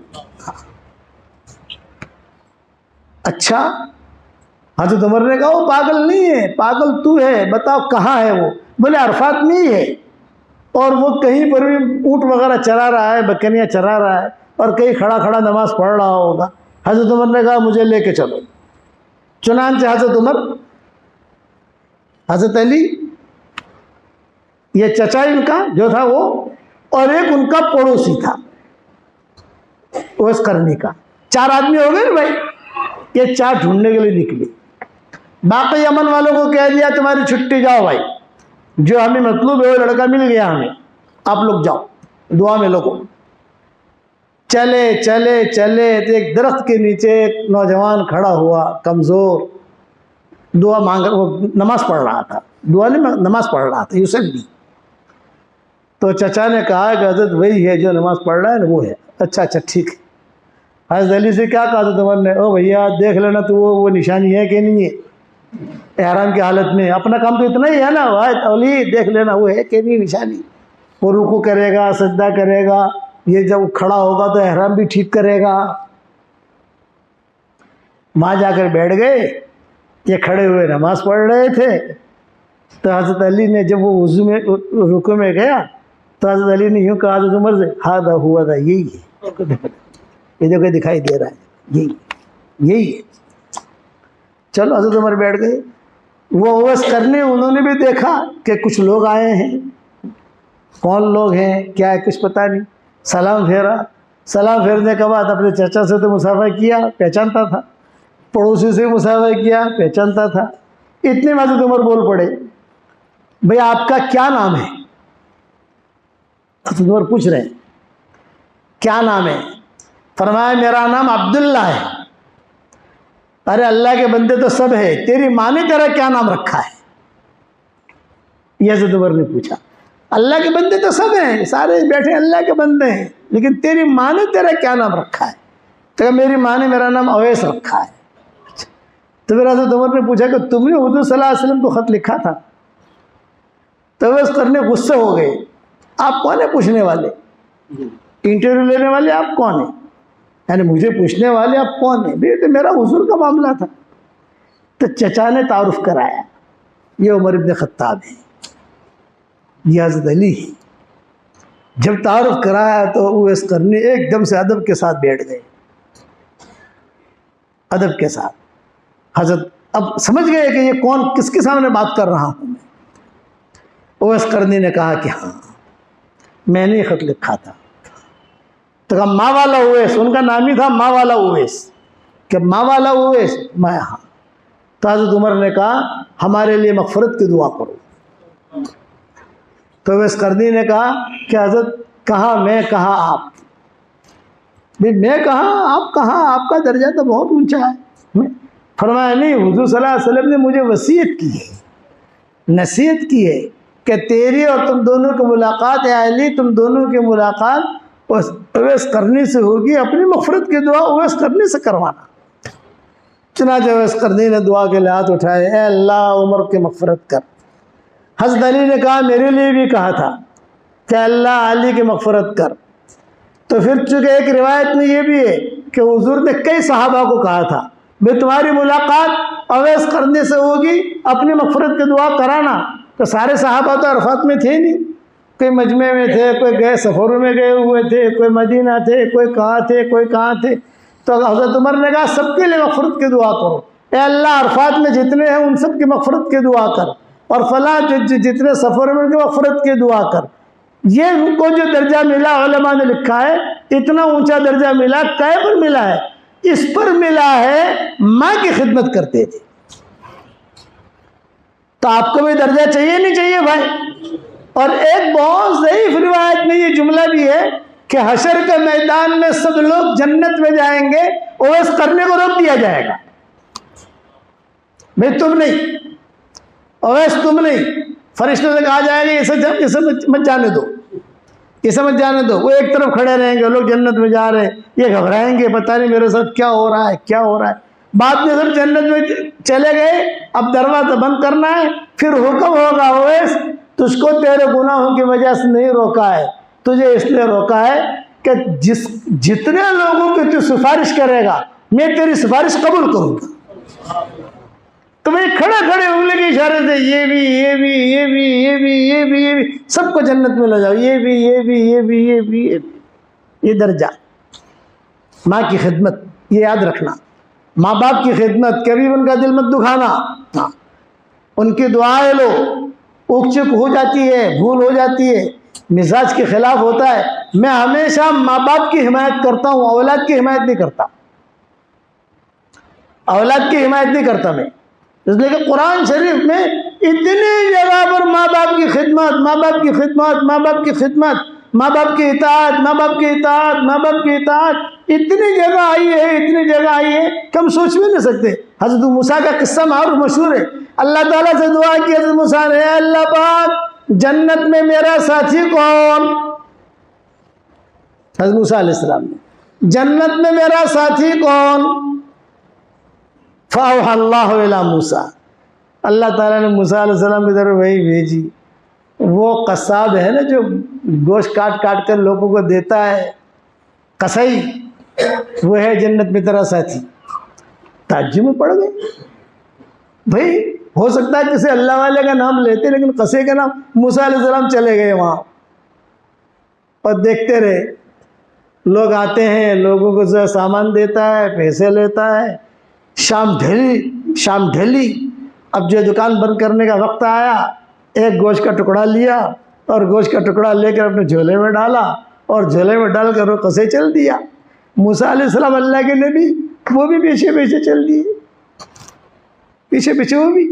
अच्छा, हज़रत उमर ने कहा वो पागल नहीं है, पागल तू है, बताओ कहाँ है वो? बोले अरफात में ही है, और वो कहीं पर भी ऊँट वगैरह चरा रहा है, बकरियाँ चरा रहा है, और कहीं खड़ा खड़ा नमाज पढ़ रहा होगा। हज़रत उमर ने कहा मुझे लेके चलो। चुनांचे हज़रत उमर, हज़रत अली, ये चचा इनका जो था वो, और एक उनका पड़ोसी था उस करनी का, 4 आदमी हो गए भाई। ये 4 ढूंढने के लिए निकले। बाकी यमन वालों को कह दिया तुम्हारी छुट्टी, जाओ भाई, जो हमें मतलब है वो लड़का मिल गया हमें, आप लोग जाओ, दुआ में लोगों। चले चले चले तो एक दरख्त के नीचे एक नौजवान खड़ा हुआ, कमज़ोर, दुआ मांग, वो नमाज पढ़ रहा था, दुआ नहीं नमाज पढ़ रहा था, यूसल्ली। तो चचा ने कहा कि हज़रत वही है जो नमाज पढ़ रहा है ना, वो है। अच्छा ठीक है। हज़रत अली से क्या कहा हज़रत उमर ने, ओ भैया देख लेना तो वो निशानी है कि नहीं है, एहराम की हालत में। अपना काम तो इतना ही है ना भाई, अली देख लेना वो है कि नहीं निशानी। वो रुकू करेगा, सजदा करेगा, ये जब खड़ा होगा तो एहराम भी ठीक करेगा। वहाँ जाकर बैठ गए, ये खड़े हुए नमाज पढ़ रहे थे। तो हज़रत अली ने जब वो वज़ू में रुकू में गया तो हज़रत अली ने यूँ कहा हज़रत उमर से, हादा हुआ था, यही है, ये जो दिखाई दे रहा है, यही है। चलो हज़रत उमर बैठ गए। वो ओवैस करने उन्होंने भी देखा कि कुछ लोग आए हैं, कौन लोग हैं क्या है कुछ पता नहीं। सलाम फेरा, सलाम फेरने के बाद अपने चाचा से तो मुसाफा किया, पहचानता था, पड़ोसी से मुसाफा किया, पहचानता था। इतने में हज़रत उमर बोल पड़े, भाई आपका क्या नाम है? हज़रत उमर पूछ रहे हैं क्या नाम है? फरमाया मेरा नाम अब्दुल्ला है। अरे अल्लाह के बंदे तो सब है, तेरी माँ ने तेरा क्या नाम रखा है? ये हज़रत उमर ने पूछा। अल्लाह के बंदे तो सब हैं, सारे बैठे अल्लाह के बंदे हैं, लेकिन तेरी माँ ने तेरा क्या नाम रखा है? तो मेरी माँ ने मेरा नाम अवैस रखा है। तो फिर हज़रत उमर ने पूछा कि तुमने हुज़ूर सल्लल्लाहु अलैहि वसल्लम को ख़त लिखा था? तो अवैस करने गुस्से हो गए, आप कौन है पूछने वाले? इंटरव्यू लेने वाले आप कौन है? यानी मुझे पूछने वाले आप कौन है? भाई तो मेरा हुजूर का मामला था। तो चचा ने तारुफ कराया, ये उमर इब्न खत्ताब है, ये हज़रत अली है। जब तारुफ कराया तो उवैस करनी एकदम से अदब के साथ बैठ गए, अदब के साथ। हज़रत अब समझ गए कि ये कौन, किसके सामने बात कर रहा हूँ मैं। उवैस करनी ने कहा कि हाँ मैंने ख़त लिखा था। तो कहा माँ वाला उवैस, उनका नाम ही था माँ वाला उवैस, कि माँ वाला उवैस? मैं हाँ। तो हज़रत उमर ने कहा हमारे लिए मग़फ़िरत की दुआ करो। तो उवैस करनी ने कहा कि हज़रत कहाँ मैं कहाँ आप? भाई मैं कहाँ आप कहाँ, आपका दर्जा तो बहुत ऊंचा है। मैं फरमाया नहीं, हुज़ूर सल्लल्लाहु अलैहि वसल्लम ने मुझे वसीयत की है, नसीहत की है कि तेरी और तुम दोनों की मुलाकात, या अली तुम दोनों की मुलाकात उवैस करनी से होगी, अपनी मग़फ़िरत की दुआ उवैस करनी से करवाना। चुनांचे उवैस करनी ने दुआ के लिए हाथ उठाए, ए अल्लाह उमर की मग़फ़िरत कर। हज़रत अली ने कहा मेरे लिए भी कहा था कि अल्लाह अली की मग़फ़िरत कर। तो फिर चूँकि एक रिवायत में ये भी है कि हुज़ूर ने कई सहाबा को कहा था भाई तुम्हारी मुलाकात उवैस करने से होगी, अपनी मग़फ़िरत की दुआ कराना। तो सारे सहाबा तो अरफात में थे नहीं, कोई मजमे में थे, कोई गए सफ़रों में गए हुए थे, कोई मदीना थे, कोई कहाँ थे, कोई कहाँ थे। तो हज़रत उमर ने कहा सबके लिए मग़फ़िरत की दुआ करो, ए अल्लाह अरफात में जितने हैं उन सब की मग़फ़िरत की दुआ कर, और फला जितने सफ़र में उनकी मग़फ़िरत की दुआ कर। ये उनको जो दर्जा मिला, उलमा ने लिखा है इतना ऊंचा दर्जा मिला, कै पर मिला है? इस पर मिला है माँ की खिदमत करते थे। तो आपको भी दर्जा चाहिए नहीं चाहिए भाई? और एक बहुत ज़ईफ़ रिवायत में ये जुमला भी है कि हशर के मैदान में सब लोग जन्नत में जाएंगे, उवैस करने को रोक दिया जाएगा, भाई तुम नहीं, उवैस तुम नहीं। फरिश्तों से कहा जाएगा इसे मत जाने दो, इसे मत जाने दो। वो एक तरफ खड़े रहेंगे, लोग जन्नत में जा रहे हैं, ये घबराएंगे, पता नहीं मेरे साथ क्या हो रहा है, क्या हो रहा है। बाद में सब जन्नत में चले गए, अब दरवाज़ा बंद करना है, फिर हुक्म होगा उवैस तुझको तेरे गुनाहों की वजह से नहीं रोका है, तुझे इसलिए रोका है कि जितने लोगों की तू सिफारिश करेगा मैं तेरी सिफारिश कबूल करूँगा। तो भाई खड़े खड़े उंगली के इशारे से ये भी ये भी ये भी ये भी ये भी ये भी सबको जन्नत में ले जाओ, ये भी ये भी ये भी ये भी ये दर्जा। माँ की खिदमत ये याद रखना, माँ बाप की खिदमत, कभी उनका दिल मत दुखाना। हाँ, उनकी दुआएं लो, उक चुक हो जाती है, भूल हो जाती है, मिजाज के खिलाफ होता है। मैं हमेशा माँ बाप की हिमायत करता हूँ, औलाद की हिमायत नहीं करता, औलाद की हिमायत नहीं करता मैं। इसलिए कि कुरान शरीफ में इतनी जगह पर माँ बाप की खिदमत, माँ बाप की खिदमत, माँ बाप की खिदमत, माँ बाप की इताअत, माँ बाप की इताअत, माँ बाप की इताअत, इतनी जगह आई है, इतनी जगह आई है कि हम सोच भी नहीं सकते। हज़रत मूसा का किस्सा मारूफ मशहूर है। अल्लाह ताला से दुआ की हज़रत मूसा ने, अल्लाह पाक जन्नत में मेरा साथी कौन? हज़रत मूसा अलैहिस्सलाम ने, जन्नत में मेरा साथी कौन? फ़अौहा अल्लाहु इला मूसा, अल्लाह ताला ने मूसा अलैहिस्सलाम की तरफ वही भेजी, वो कसाब है ना जो गोश्त काट काट कर लोगों को देता है, कसाई, वो है जन्नत में तेरा साथी। ताज्जुब में पड़ गए। भाई हो सकता है किसी अल्लाह वाले का नाम लेते, लेकिन कसे का नाम, मूसा अलैहिस्सलाम चले गए वहाँ और देखते रहे। लोग आते हैं, लोगों को जो सामान देता है, पैसे लेता है। शाम ढली, अब जो दुकान बंद करने का वक्त आया, एक गोश्त का टुकड़ा लिया और गोश्त का टुकड़ा लेकर अपने झोले में डाला और झोले में डालकर वो कसे चल दिया। मूसा अलैहिस्सलाम अल्लाह के नबी, वो भी पीछे पीछे चल दिए, पीछे पीछे वो भी।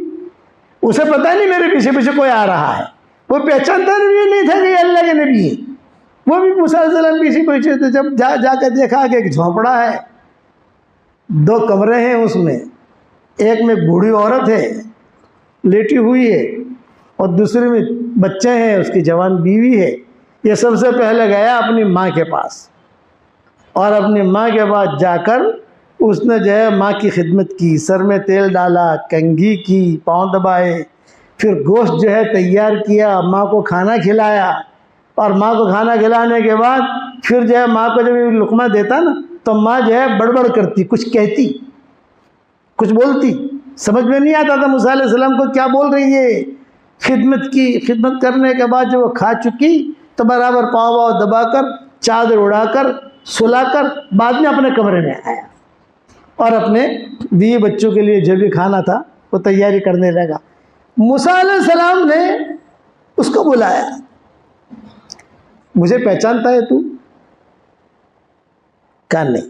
उसे पता नहीं मेरे पीछे पीछे कोई आ रहा है, वो पहचानता नहीं था कि अल्लाह के नबी है। वो भी मूसा अलैहिस्सलाम पीछे पीछे। तो जब जाकर देखा कि एक झोंपड़ा है, 2 कमरे हैं उसमें, एक में बूढ़ी औरत है लेटी हुई है और दूसरे में बच्चे हैं, उसकी जवान बीवी है। ये सबसे पहले गया अपनी माँ के पास और अपनी माँ के पास जाकर उसने जो है माँ की खिदमत की, सर में तेल डाला, कंघी की, पाँव दबाए, फिर गोश्त जो है तैयार किया, माँ को खाना खिलाया। और माँ को खाना खिलाने के बाद फिर जो है माँ को जब लुक़मा देता ना, तो माँ जो है बड़बड़ करती, कुछ कहती, कुछ बोलती, समझ में नहीं आता था मूसा अलैहिस्सलाम को क्या बोल रही है। खिदमत करने के बाद जब वो खा चुकी तो बराबर पाँव वाव दबाकर, चादर उड़ाकर, सुलाकर बाद में अपने कमरे में आया और अपने बीवी बच्चों के लिए जो भी खाना था वो तैयारी करने लगा। मूसा अलैहिस्सलाम ने उसको बुलाया, मुझे पहचानता है तू? कहा नहीं।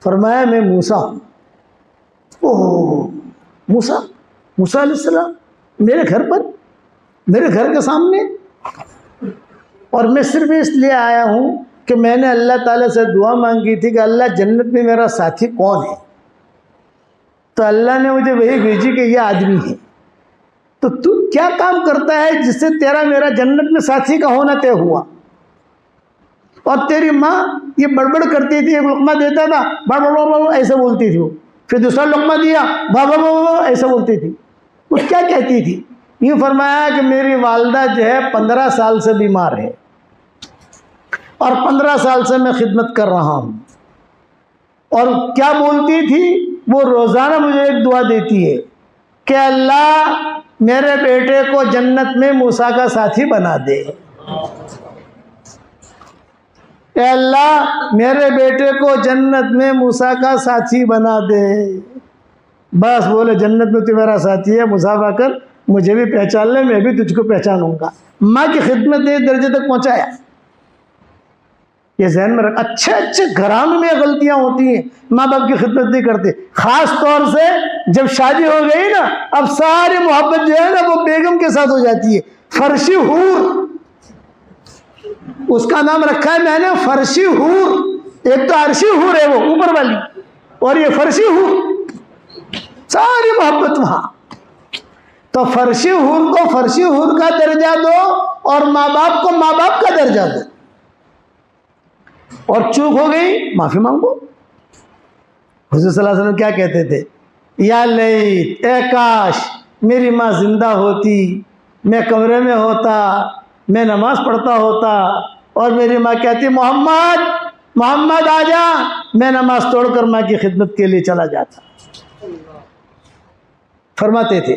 फरमाया मैं मूसा हूँ। ओह मूसा अलैहिस्सलाम मेरे घर पर, मेरे घर के सामने? और मैं सिर्फ इसलिए आया हूँ कि मैंने अल्लाह ताला से दुआ मांगी थी कि अल्लाह जन्नत में मेरा साथी कौन है, तो अल्लाह ने मुझे वही भेजी कि यह आदमी है। तो तू क्या काम करता है जिससे तेरा मेरा जन्नत में साथी का होना तय हुआ? और तेरी माँ ये बड़बड़ करती थी, एक लुक़मा देता था बड़ ऐसे बोलती थी वो, फिर दूसरा लुक़मा दिया बा ऐसे बोलती थी। वो क्या कहती थी? यूँ फरमाया कि मेरी वालदा जो है 15 साल से बीमार है और 15 साल से मैं खिदमत कर रहा हूँ। और क्या बोलती थी? वो रोज़ाना मुझे एक दुआ देती है कि अल्लाह मेरे बेटे को जन्नत में मूसा का साथी बना दे। अल्लाह मेरे बेटे को जन्नत में मूसा का साथी बना दे। बस बोले जन्नत में तू मेरा साथी है, मुसाफा कर, मुझे भी पहचान ले, मैं भी तुझको पहचानूंगा। माँ की खिदमत इस दर्जे तक पहुँचाया। ये जहन में रख। अच्छे घरानों में गलतियां होती हैं, माँ बाप की खिदमत नहीं करते। खास तौर से जब शादी हो गई ना, अब सारी मोहब्बत जो है ना वो बेगम के साथ हो जाती है। फर्शी हूर, उसका नाम रखा है मैंने फर्शी हूर। एक तो अर्शी हूर है वो ऊपर वाली, और ये फर्शी हूर, सारी मोहब्बत वहां। तो फर्शी हूर को फर्शी हूर का दर्जा दो और माँ बाप को माँ बाप का दर्जा दो। और चूक हो गई, माफी मांगो। हुज़ूर सल्लल्लाहु अलैहि वसल्लम क्या कहते थे? या लैत, ए काश मेरी माँ जिंदा होती, मैं कमरे में होता, मैं नमाज पढ़ता होता और मेरी माँ कहती मोहम्मद आजा, मैं नमाज तोड़कर माँ की खिदमत के लिए चला जाता। फरमाते थे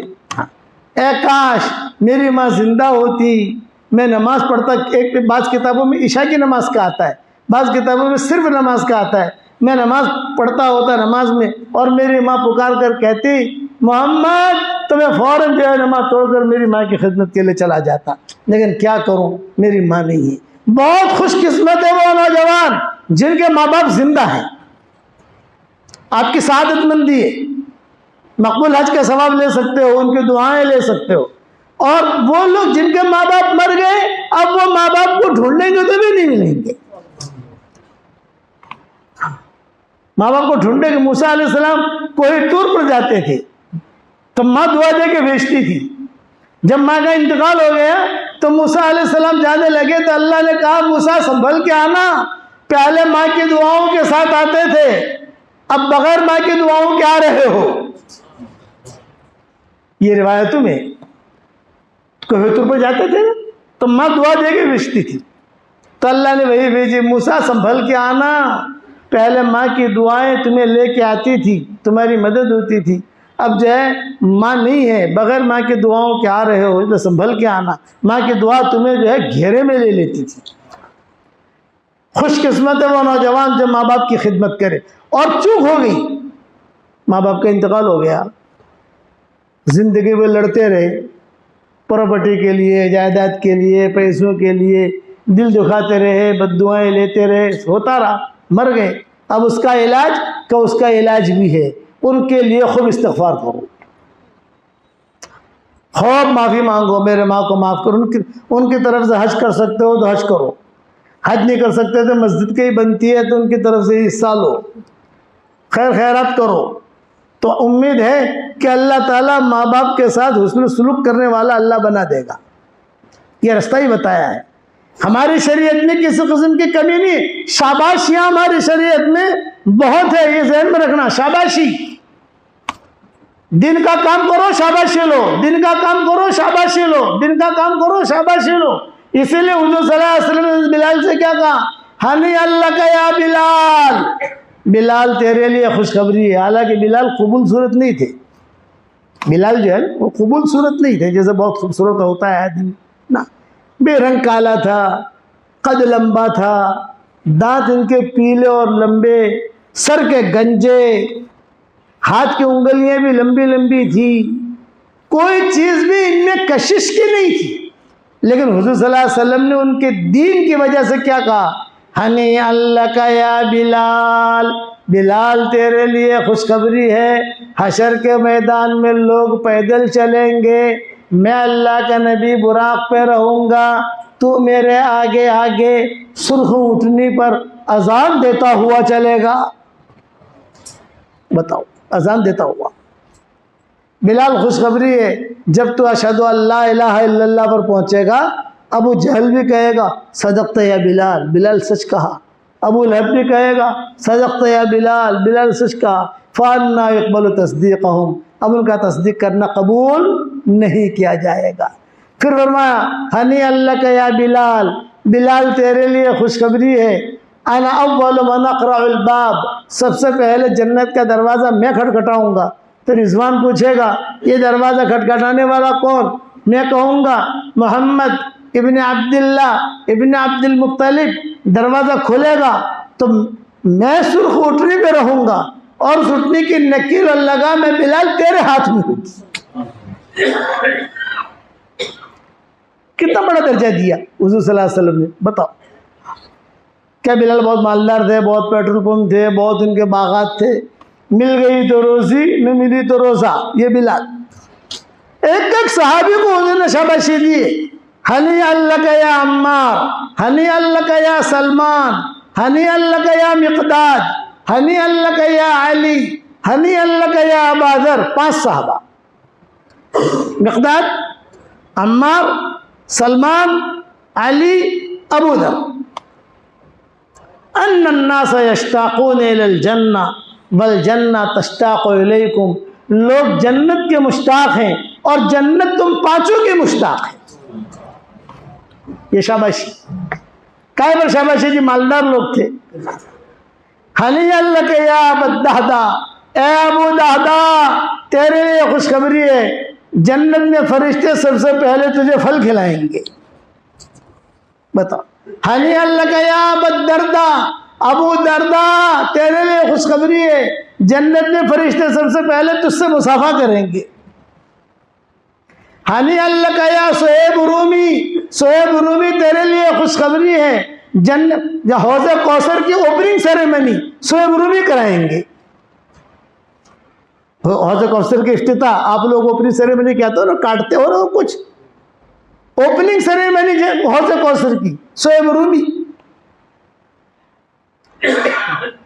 ए काश मेरी माँ जिंदा होती, मैं नमाज पढ़ता। एक बाज़ किताबों में इशा की नमाज का आता है, बाज़ किताबों में सिर्फ नमाज का आता है। मैं नमाज पढ़ता होता नमाज में और मेरी माँ पुकार कर कहती मोहम्मद, तो मैं फ़ौरन जो है नमाज तोड़कर मेरी माँ की खिदमत के लिए चला जाता। लेकिन क्या करूँ, मेरी माँ नहीं है। बहुत खुशकिस्मत है वो नौजवान जिनके माँ बाप जिंदा हैं। आपकी सआदतमंदी है, मकबूल हज का सवाब ले सकते हो, उनकी दुआएं ले सकते हो। और वो लोग जिनके माँ बाप मर गए, अब वो माँ बाप को ढूंढेंगे तो भी नहीं मिलेंगे। माँ बाप को ढूंढेंगे। मूसा अलैहिस्सलाम कोई तूर पर जाते थे तो माँ दुआ दे के भेजती थी। जब माँ का इंतकाल हो गया तो मूसा अलैहिस्सलाम जाने लगे तो अल्लाह ने कहा मूसा संभल के आना, पहले माँ की दुआओं के साथ आते थे, अब बगैर माँ की दुआओं के आ रहे हो। ये रिवायतों में कोहितूर पर जाते थे तो माँ दुआ दे के भेजती थी, तो अल्लाह ने वही भेजी, मूसा संभल के आना, पहले माँ की दुआएं तुम्हें लेके आती थी, तुम्हारी मदद होती थी। अब जो है माँ नहीं है, बगैर माँ की दुआओं के आ रहे हो, तो संभल के आना। माँ की दुआ तुम्हें जो है घेरे में ले लेती थी। खुशकिस्मत है वो नौजवान जो माँ बाप की खिदमत करे। और चूक हो गई, माँ बाप का इंतकाल हो गया, जिंदगी में लड़ते रहे, प्रॉपर्टी के लिए, जायदाद के लिए, पैसों के लिए दिल दुखाते रहे, बद्दुआएं लेते रहे, होता रहा, मर गए। अब उसका इलाज का उसका इलाज भी है, उनके लिए खूब इस्तिग़फ़ार करो, खूब माफ़ी मांगो, मेरे माँ को माफ़ करो। उनकी तरफ से हज कर सकते हो तो हज करो, हज नहीं कर सकते तो मस्जिद की बनती है तो उनकी तरफ से हिस्सा लो, खैर खैरात करो। तो उम्मीद है कि अल्लाह ताला माँ बाप के साथ हुस्न सुलूक करने वाला अल्लाह बना देगा। ये रास्ता ही बताया है। हमारी शरीयत में किसी किस्म की कमी नहीं। शाबाशियाँ हमारी शरीयत में बहुत है, ये ज़हन में रखना। शाबाशी, दिन का काम करो शाबाशी लो, दिन का काम करो शाबाशी लो, दिन का काम करो शाबाशी लो। इसीलिए हुजूर सल्लल्लाहु अलैहि वसल्लम ने बिलाल से क्या कहा, हनी अल्लाह का या बिलाल, बिलाल तेरे लिए खुशखबरी है। हालांकि बिलाल खूबसूरत सूरत नहीं थे, बिलाल जो है वो खूबसूरत सूरत नहीं थे, जैसे बहुत खूबसूरत होता है आदमी ना। बेरंग काला था, कद लंबा था, दांत इनके पीले और लंबे, सर के गंजे, हाथ की उंगलियां भी लंबी लंबी थी, कोई चीज़ भी इनमें कशिश की नहीं थी। लेकिन हुजूर सल्लल्लाहु अलैहि वसल्लम ने उनके दीन की वजह से क्या कहा, हनी अल्लाह का या बिलाल, बिलाल तेरे लिए खुशखबरी है, हशर के मैदान में लोग पैदल चलेंगे, मैं अल्लाह का नबी बुराक पे रहूँगा, तू मेरे आगे आगे सुर्ख उठनी पर अजान देता हुआ चलेगा। बताओ, अजान देता हुआ। बिलाल खुशखबरी है, जब तू अशहदु अल्ला इलाहा इल्लल्लाह पर पहुँचेगा, अबू जहल भी कहेगा सदक़त या बिलाल, बिलाल सच कहा। अबू लहब भी कहेगा सदक़त या बिलाल, बिलाल सच कहा। फ़अन्ना युक़बलु तस्दीक़हुम, अब उनका तस्दीक करना कबूल नहीं किया जाएगा। फिर फरमाया हनी अल्लाह का या बिलाल, बिलाल तेरे लिए खुशखबरी है, अना अव्वलु मन अक़रउल बाब, सबसे पहले जन्नत का दरवाज़ा मैं खटखटाऊँगा। तो रिज़वान पूछेगा ये दरवाज़ा खटखटाने वाला कौन? मैं कहूँगा मोहम्मद इब्न अब्दुल्ला इब्न अब्दुल मुत्तलिब। दरवाज़ा खुलेगा तो मैं सुर्ख उठनी पे रहूँगा और उस उठनी की नकील और लगा मैं बिलाल तेरे हाथ में हूँ। कितना बड़ा दर्जा दिया हुज़ूर सल्लल्लाहु अलैहि वसल्लम ने। बताओ, क्या बिलाल बहुत मालदार थे, बहुत पेट्रोल पंप थे, बहुत उनके बागात थे, मिल गई तो रोज़ी, न मिली तो रोज़ा। ये बिलाल एक एक सहाबी को उन्होंने शाबाशी दी, हनी अल्लाह का या अम्मार, हनी अल्लाह का या सलमान, हनी अल्लाह का या मिक़दाद, हनी अल्लाह का या अली, हनी अल्लाह का या अबादर। 5 सहाबा, मिक़दाद, अम्मार, सलमान, अली, अबू दर। अन्नास यश्ताक़ून इलल जन्ना वल जन्ना तश्ताक़ु इलैकुम, लोग जन्नत के मुश्ताक़ हैं और जन्नत तुम पांचों के मुश्ताक़ हैं। ये शाबाशी काय पर शाबाशी जी, मालदार लोग थे। हनी अल्लाह के या अबूदहदा, ए अबू दहदा तेरे लिए खुशखबरी है, जन्नत में फरिश्ते सबसे पहले तुझे फल खिलाएंगे। बताओ, हनी अल्लाह का या अबूदरदा, अबू दरदा तेरे लिए खुशखबरी है, जन्नत में फरिश्ते सबसे पहले तुझसे मुसाफा करेंगे। हनी अल्लाह का या सुहेब रूमी, सुहेब रूमी तेरे लिए खुशखबरी है, जन्नत हौज़े कौसर की ओपनिंग सेरेमनी सुहेब रूमी कराएंगे। हौज़े कौसर की इफ्तिताह, आप लोग ओपनिंग सेरेमनी कहते हो ना, काटते हो ना कुछ, ओपनिंग सेरेमनी हौज़े कौसर की सुहेब रूमी।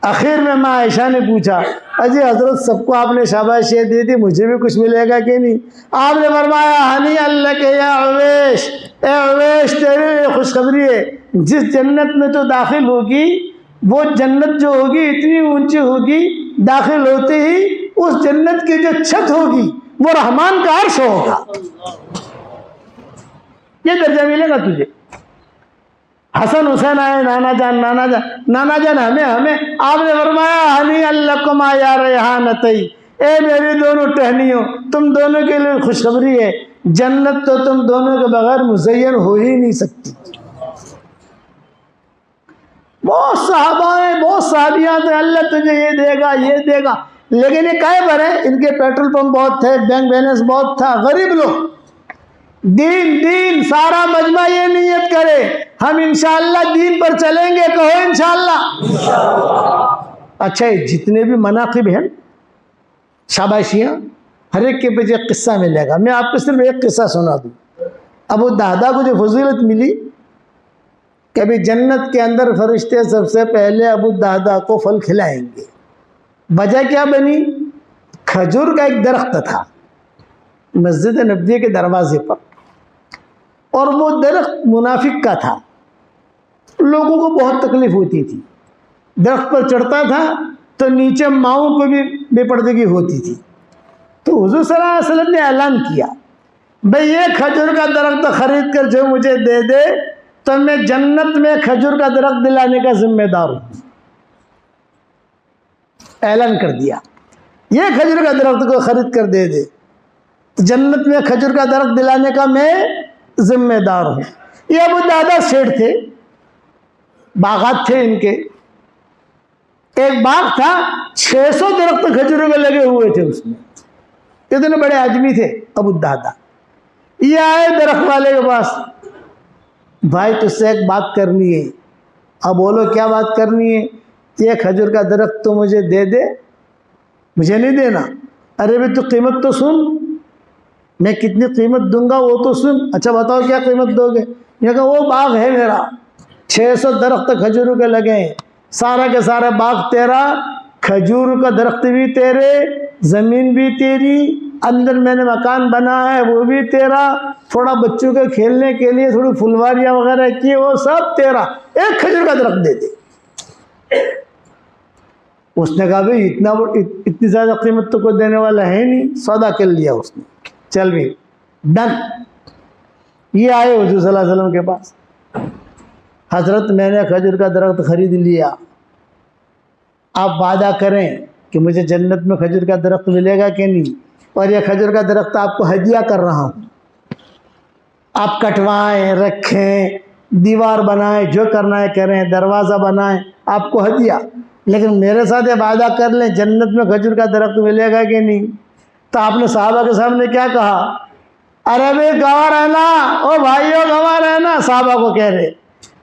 आखिर में माँ आयशा ने पूछा, अजी हजरत सबको आपने शाबाशी दी थी, मुझे भी कुछ मिलेगा कि नहीं? आपने फरमाया हनी अल्लाह के या अवैश, ए अवैश तेरे लिए खुशखबरी है, जिस जन्नत में तो दाखिल होगी वो जन्नत जो होगी इतनी ऊंची होगी, दाखिल होते ही उस जन्नत की जो छत होगी वो रहमान का अर्श होगा। ये दर्जा मिलेगा तुझे। हसन हुसैन आए, नाना जान हमें आपने फरमाया हनी अल्लकुमा या रेहानतई, ए मेरी दोनों टहनियों, तुम दोनों के लिए खुशखबरी है, जन्नत तो तुम दोनों के बगैर मुज़य्यन हो ही नहीं सकती। बहुत सहाबाएं, बहुत सहाबियां थे, अल्लाह तुझे ये देगा ये देगा, लेकिन ये काहे पर है, इनके पेट्रोल पंप बहुत थे, बैंक बैलेंस बहुत था, गरीब लोग। दीन सारा मजमा ये नियत करे हम इंशाअल्लाह दीन पर चलेंगे, कहो इंशाअल्लाह। अच्छा, जितने भी मनाकिब हैं, शाबाशियाँ, हर एक के पीछे एक किस्सा मिलेगा। मैं आपको सिर्फ एक किस्सा सुना दूँ। अबू दादा को जो फजीलत मिली, कभी जन्नत के अंदर फरिश्ते सबसे पहले अबू दादा को फल खिलाएंगे। वजह क्या बनी? खजूर का एक दरख्त था मस्जिद नबवी के दरवाजे पर, और वो दरख्त मुनाफिक का था, लोगों को बहुत तकलीफ होती थी। दरख्त पर चढ़ता था तो नीचे माओं को भी बेपर्दगी होती थी। तो हुजूर सल्लल्लाहु अलैहि वसल्लम ने ऐलान किया, भाई ये खजूर का दरख्त खरीद कर जो मुझे दे दे तो मैं जन्नत में खजूर का दरख्त दिलाने का जिम्मेदार हूँ। ऐलान कर दिया, ये खजूर का दरख्त को खरीद कर दे दे तो जन्नत में खजूर का दरख्त दिलाने का मैं जिम्मेदार हूँ। ये अबू दादा सेठ थे, बागात थे इनके। एक बाग था, 600 दरख्त खजूरों के लगे हुए थे उसमें। इतने बड़े आदमी थे अबू दादा। ये आए दरख्त वाले के पास, भाई तुझसे एक बात करनी है। अब बोलो क्या बात करनी है? ये खजूर का दरख्त तो मुझे दे दे। मुझे नहीं देना? अरे भाई तू कीमत तो सुन, मैं कितनी कीमत दूंगा वो तो सुन। अच्छा बताओ क्या कीमत दोगे? ये कहा वो बाग है मेरा, 600 दरख्त खजूरों के लगे हैं, सारा के सारा बाग तेरा, खजूर का दरख्त भी तेरे, ज़मीन भी तेरी, अंदर मैंने मकान बना है वो भी तेरा, थोड़ा बच्चों के खेलने के लिए थोड़ी फुलवारियाँ वगैरह की वो सब तेरा, एक खजूर का दरख्त दे दे। उसने कहा भाई इतनी ज़्यादा कीमत तो कोई देने वाला है नहीं। सौदा कर लिया उसने, चल भी डन। ये आए हुजूर सल्लल्लाहु अलैहि वसल्लम के पास, हजरत मैंने खजूर का दरख्त खरीद लिया, आप वादा करें कि मुझे जन्नत में खजूर का दरख्त मिलेगा कि नहीं, और यह खजूर का दरख्त आपको हदिया कर रहा हूँ, आप कटवाएं, रखें, दीवार बनाएं, जो करना है करें, दरवाज़ा बनाएं, आपको हदिया, लेकिन मेरे साथ ये वादा कर लें जन्नत में खजूर का दरख्त मिलेगा कि नहीं। तो आपने साहबा के सामने क्या कहा? अरे भाई गवाह रहना, ओ भाइयों गवाह रहना, साहबा को कह रहे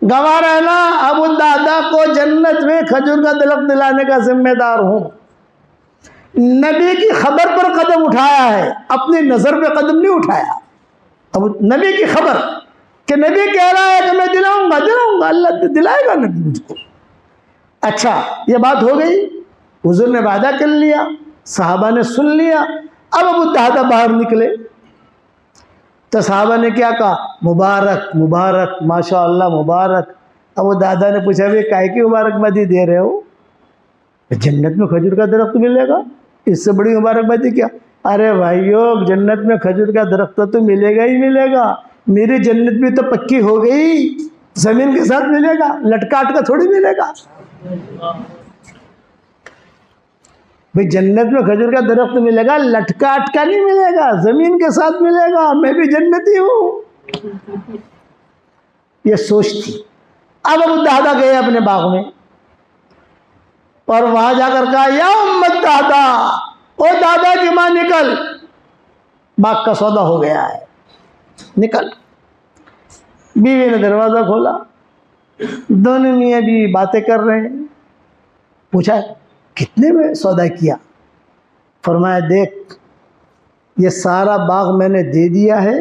गवाह रहना, अबू दादा को जन्नत में खजूर का दरख्त दिलाने का जिम्मेदार हूँ। नबी की खबर पर कदम उठाया है, अपनी नज़र पे कदम नहीं उठाया। अब नबी की खबर कि नबी कह रहा है कि मैं दिलाऊंगा, अल्लाह दिलाएगा नबी मुझको। अच्छा, ये बात हो गई, हुजूर ने वादा कर लिया, साहबा ने सुन लिया। अब अबू दादा बाहर निकले तो साहबा ने क्या कहा? मुबारक मुबारक, माशाअल्लाह मुबारक। अबू दादा ने पूछा भाई काहे की मुबारकबादी दे रहे हो? जन्नत में खजूर का दरख्त मिलेगा, इससे बड़ी मुबारकबादी क्या? अरे भाइयों जन्नत में खजूर का दरख्त तो मिलेगा ही मिलेगा, मेरी जन्नत भी तो पक्की हो गई, जमीन के साथ मिलेगा, लटकाट का थोड़ी मिलेगा। भाई जन्नत में खजूर का दरख्त मिलेगा, लटकाट का नहीं मिलेगा, जमीन के साथ मिलेगा, मैं भी जन्नती हूँ। ये सोच थी। अब अबू दादा गए अपने बाग में और वहां जाकर कहा या उम्मत दादा, ओ दादा की मां निकल, बाग का सौदा हो गया है, निकल। बीवी ने दरवाजा खोला, दोनों मियाँ बीवी बातें कर रहे हैं। पूछा कितने में सौदा किया? फरमाया देख ये सारा बाग मैंने दे दिया है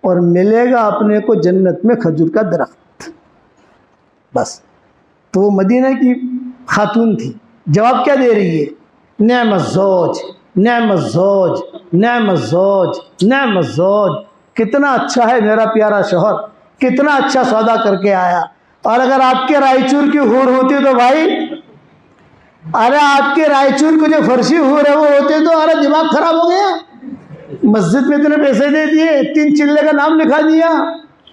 और मिलेगा अपने को जन्नत में खजूर का दरख्त, बस। तो वो मदीना की खातून थी, जवाब क्या दे रही है? नेमत ज़ौज, नेमत ज़ौज, नेमत ज़ौज, नेमत ज़ौज, कितना अच्छा है मेरा प्यारा शौहर, कितना अच्छा सौदा करके आया। और अगर आपके रायचूर की हूर होती तो भाई, अरे आपके रायचूर की जो फर्शी हूर है वो होते तो अरे दिमाग खराब हो गया। मस्जिद में इतने पैसे दे दिए, 3 चिल्ले का नाम लिखा दिया,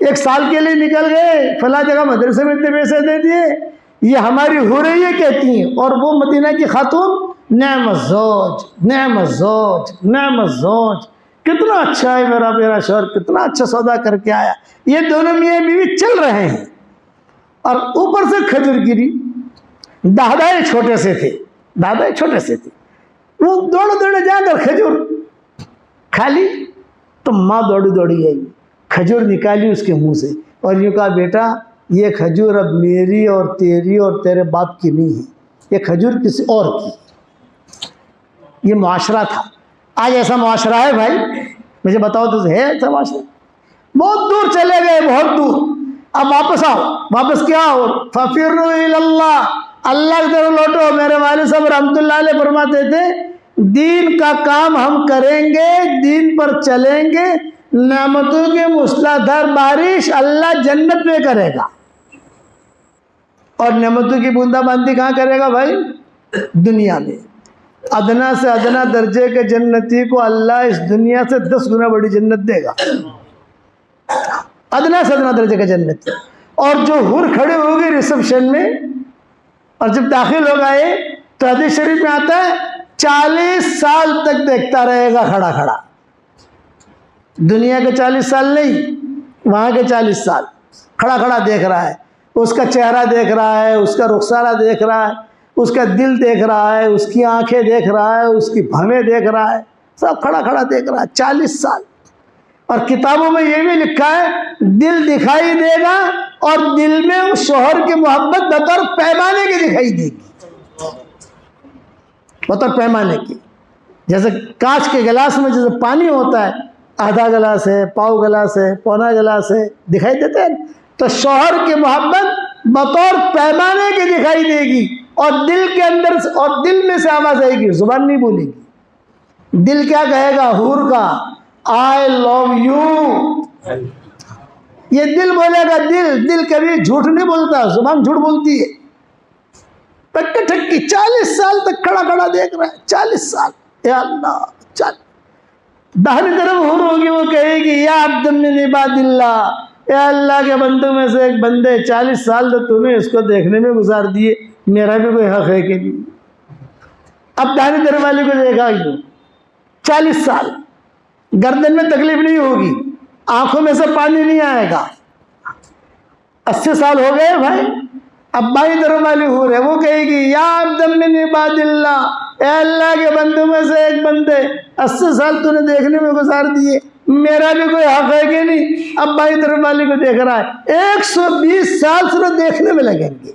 1 साल के लिए निकल गए, फला जगह मदरसे में इतने पैसे दे दिए। ये हमारी हो रही है कहती हैं। और वो मदीना की खातून नेम ज़ौज, नेम ज़ौज, नेम ज़ौज, कितना अच्छा है मेरा मेरा शौहर, कितना अच्छा सौदा करके आया। ये दोनों मियाँ बीवी चल रहे हैं और ऊपर से खजूर गिरी। दादाए छोटे से थे, दादाए छोटे से थे, वो दौड़ दौड़े जाकर खजूर खा ली। तो माँ दौड़ी दौड़ी आई, खजूर निकाली उसके मुंह से और यूँ कहा, बेटा ये खजूर अब मेरी और तेरी और तेरे बाप की नहीं है, ये खजूर किसी और की। ये मुआशरा था। आज ऐसा मुआशरा है भाई? मुझे बताओ तो, है ऐसा मुआशरा? बहुत दूर चले गए, बहुत दूर। अब वापस आओ, वापस क्या हो? फफिरु इल्लल्लाह, अल्लाह की तरफ लौटो। मेरे वालिद साहब रहमतुल्लाह अलैह फरमाते थे, दीन का काम हम करेंगे, दीन पर चलेंगे, नेमतों की मूसलाधार बारिश अल्लाह जन्नत में करेगा। और नेमतों की बूंदाबांदी कहाँ करेगा भाई? दुनिया में। अदना से अदना दर्जे के जन्नती को अल्लाह इस दुनिया से 10 गुना बड़ी जन्नत देगा। अदना से अदना दर्जे के जन्नती। और जो हुर खड़े होगी रिसेप्शन में और जब दाखिल हो गए तो हदीस शरीफ में आता है 40 साल तक देखता रहेगा खड़ा खड़ा। दुनिया के 40 साल नहीं, वहाँ के 40 साल खड़ा खड़ा देख रहा है। उसका चेहरा देख रहा है, उसका रुखसारा देख रहा है, उसका दिल देख रहा है, उसकी आंखें देख रहा है, उसकी भवें देख रहा है, सब खड़ा खड़ा देख रहा है 40 साल। और किताबों में ये भी लिखा है दिल दिखाई देगा और दिल में उस शोहर की मोहब्बत बतौर पैमाने की दिखाई देगी, बतौर पैमाने की। जैसे कांच के गिलास में जैसे पानी होता है, आधा गिलास है, पाव गिलास है, पौना गिलास है, दिखाई देते हैं। तो शौहर की मोहब्बत बतौर पैमाने की दिखाई देगी और दिल के अंदर और दिल में से आवाज आएगी, जुबान नहीं बोलेगी। दिल क्या कहेगा? हूर का आई लव यू, ये दिल बोलेगा। दिल कभी झूठ नहीं बोलता, जुबान झूठ बोलती है। पक्के ठक्की 40 साल तक खड़ा खड़ा देख रहा है, 40 साल। या अल्लाह, चल दाहिनी तरफ हूर होगी, वो कहेगी या अब्दुल मिन इबादिल्लाह, या अल्लाह के बंदों में से एक बंदे, 40 साल तो तूने इसको देखने में गुजार दिए, मेरा भी कोई हक है कि नहीं? अब दाहिनी तरफ वाले को देखा क्यों? 40 साल गर्दन में तकलीफ नहीं होगी, आंखों में से पानी नहीं आएगा। 80 साल हो गए भाई। अब बाई तरफ वाली हो रहे, वो कहेगी या अब्दुल मिन इबादिल्लाह, या अल्लाह के बंदों में से एक बंदे, 80 साल तूने देखने में गुजार दिए, मेरा भी कोई हक है कि नहीं? अब बाई तरफ वाली को देख रहा है। 120 साल सिर्फ देखने में लगेंगे।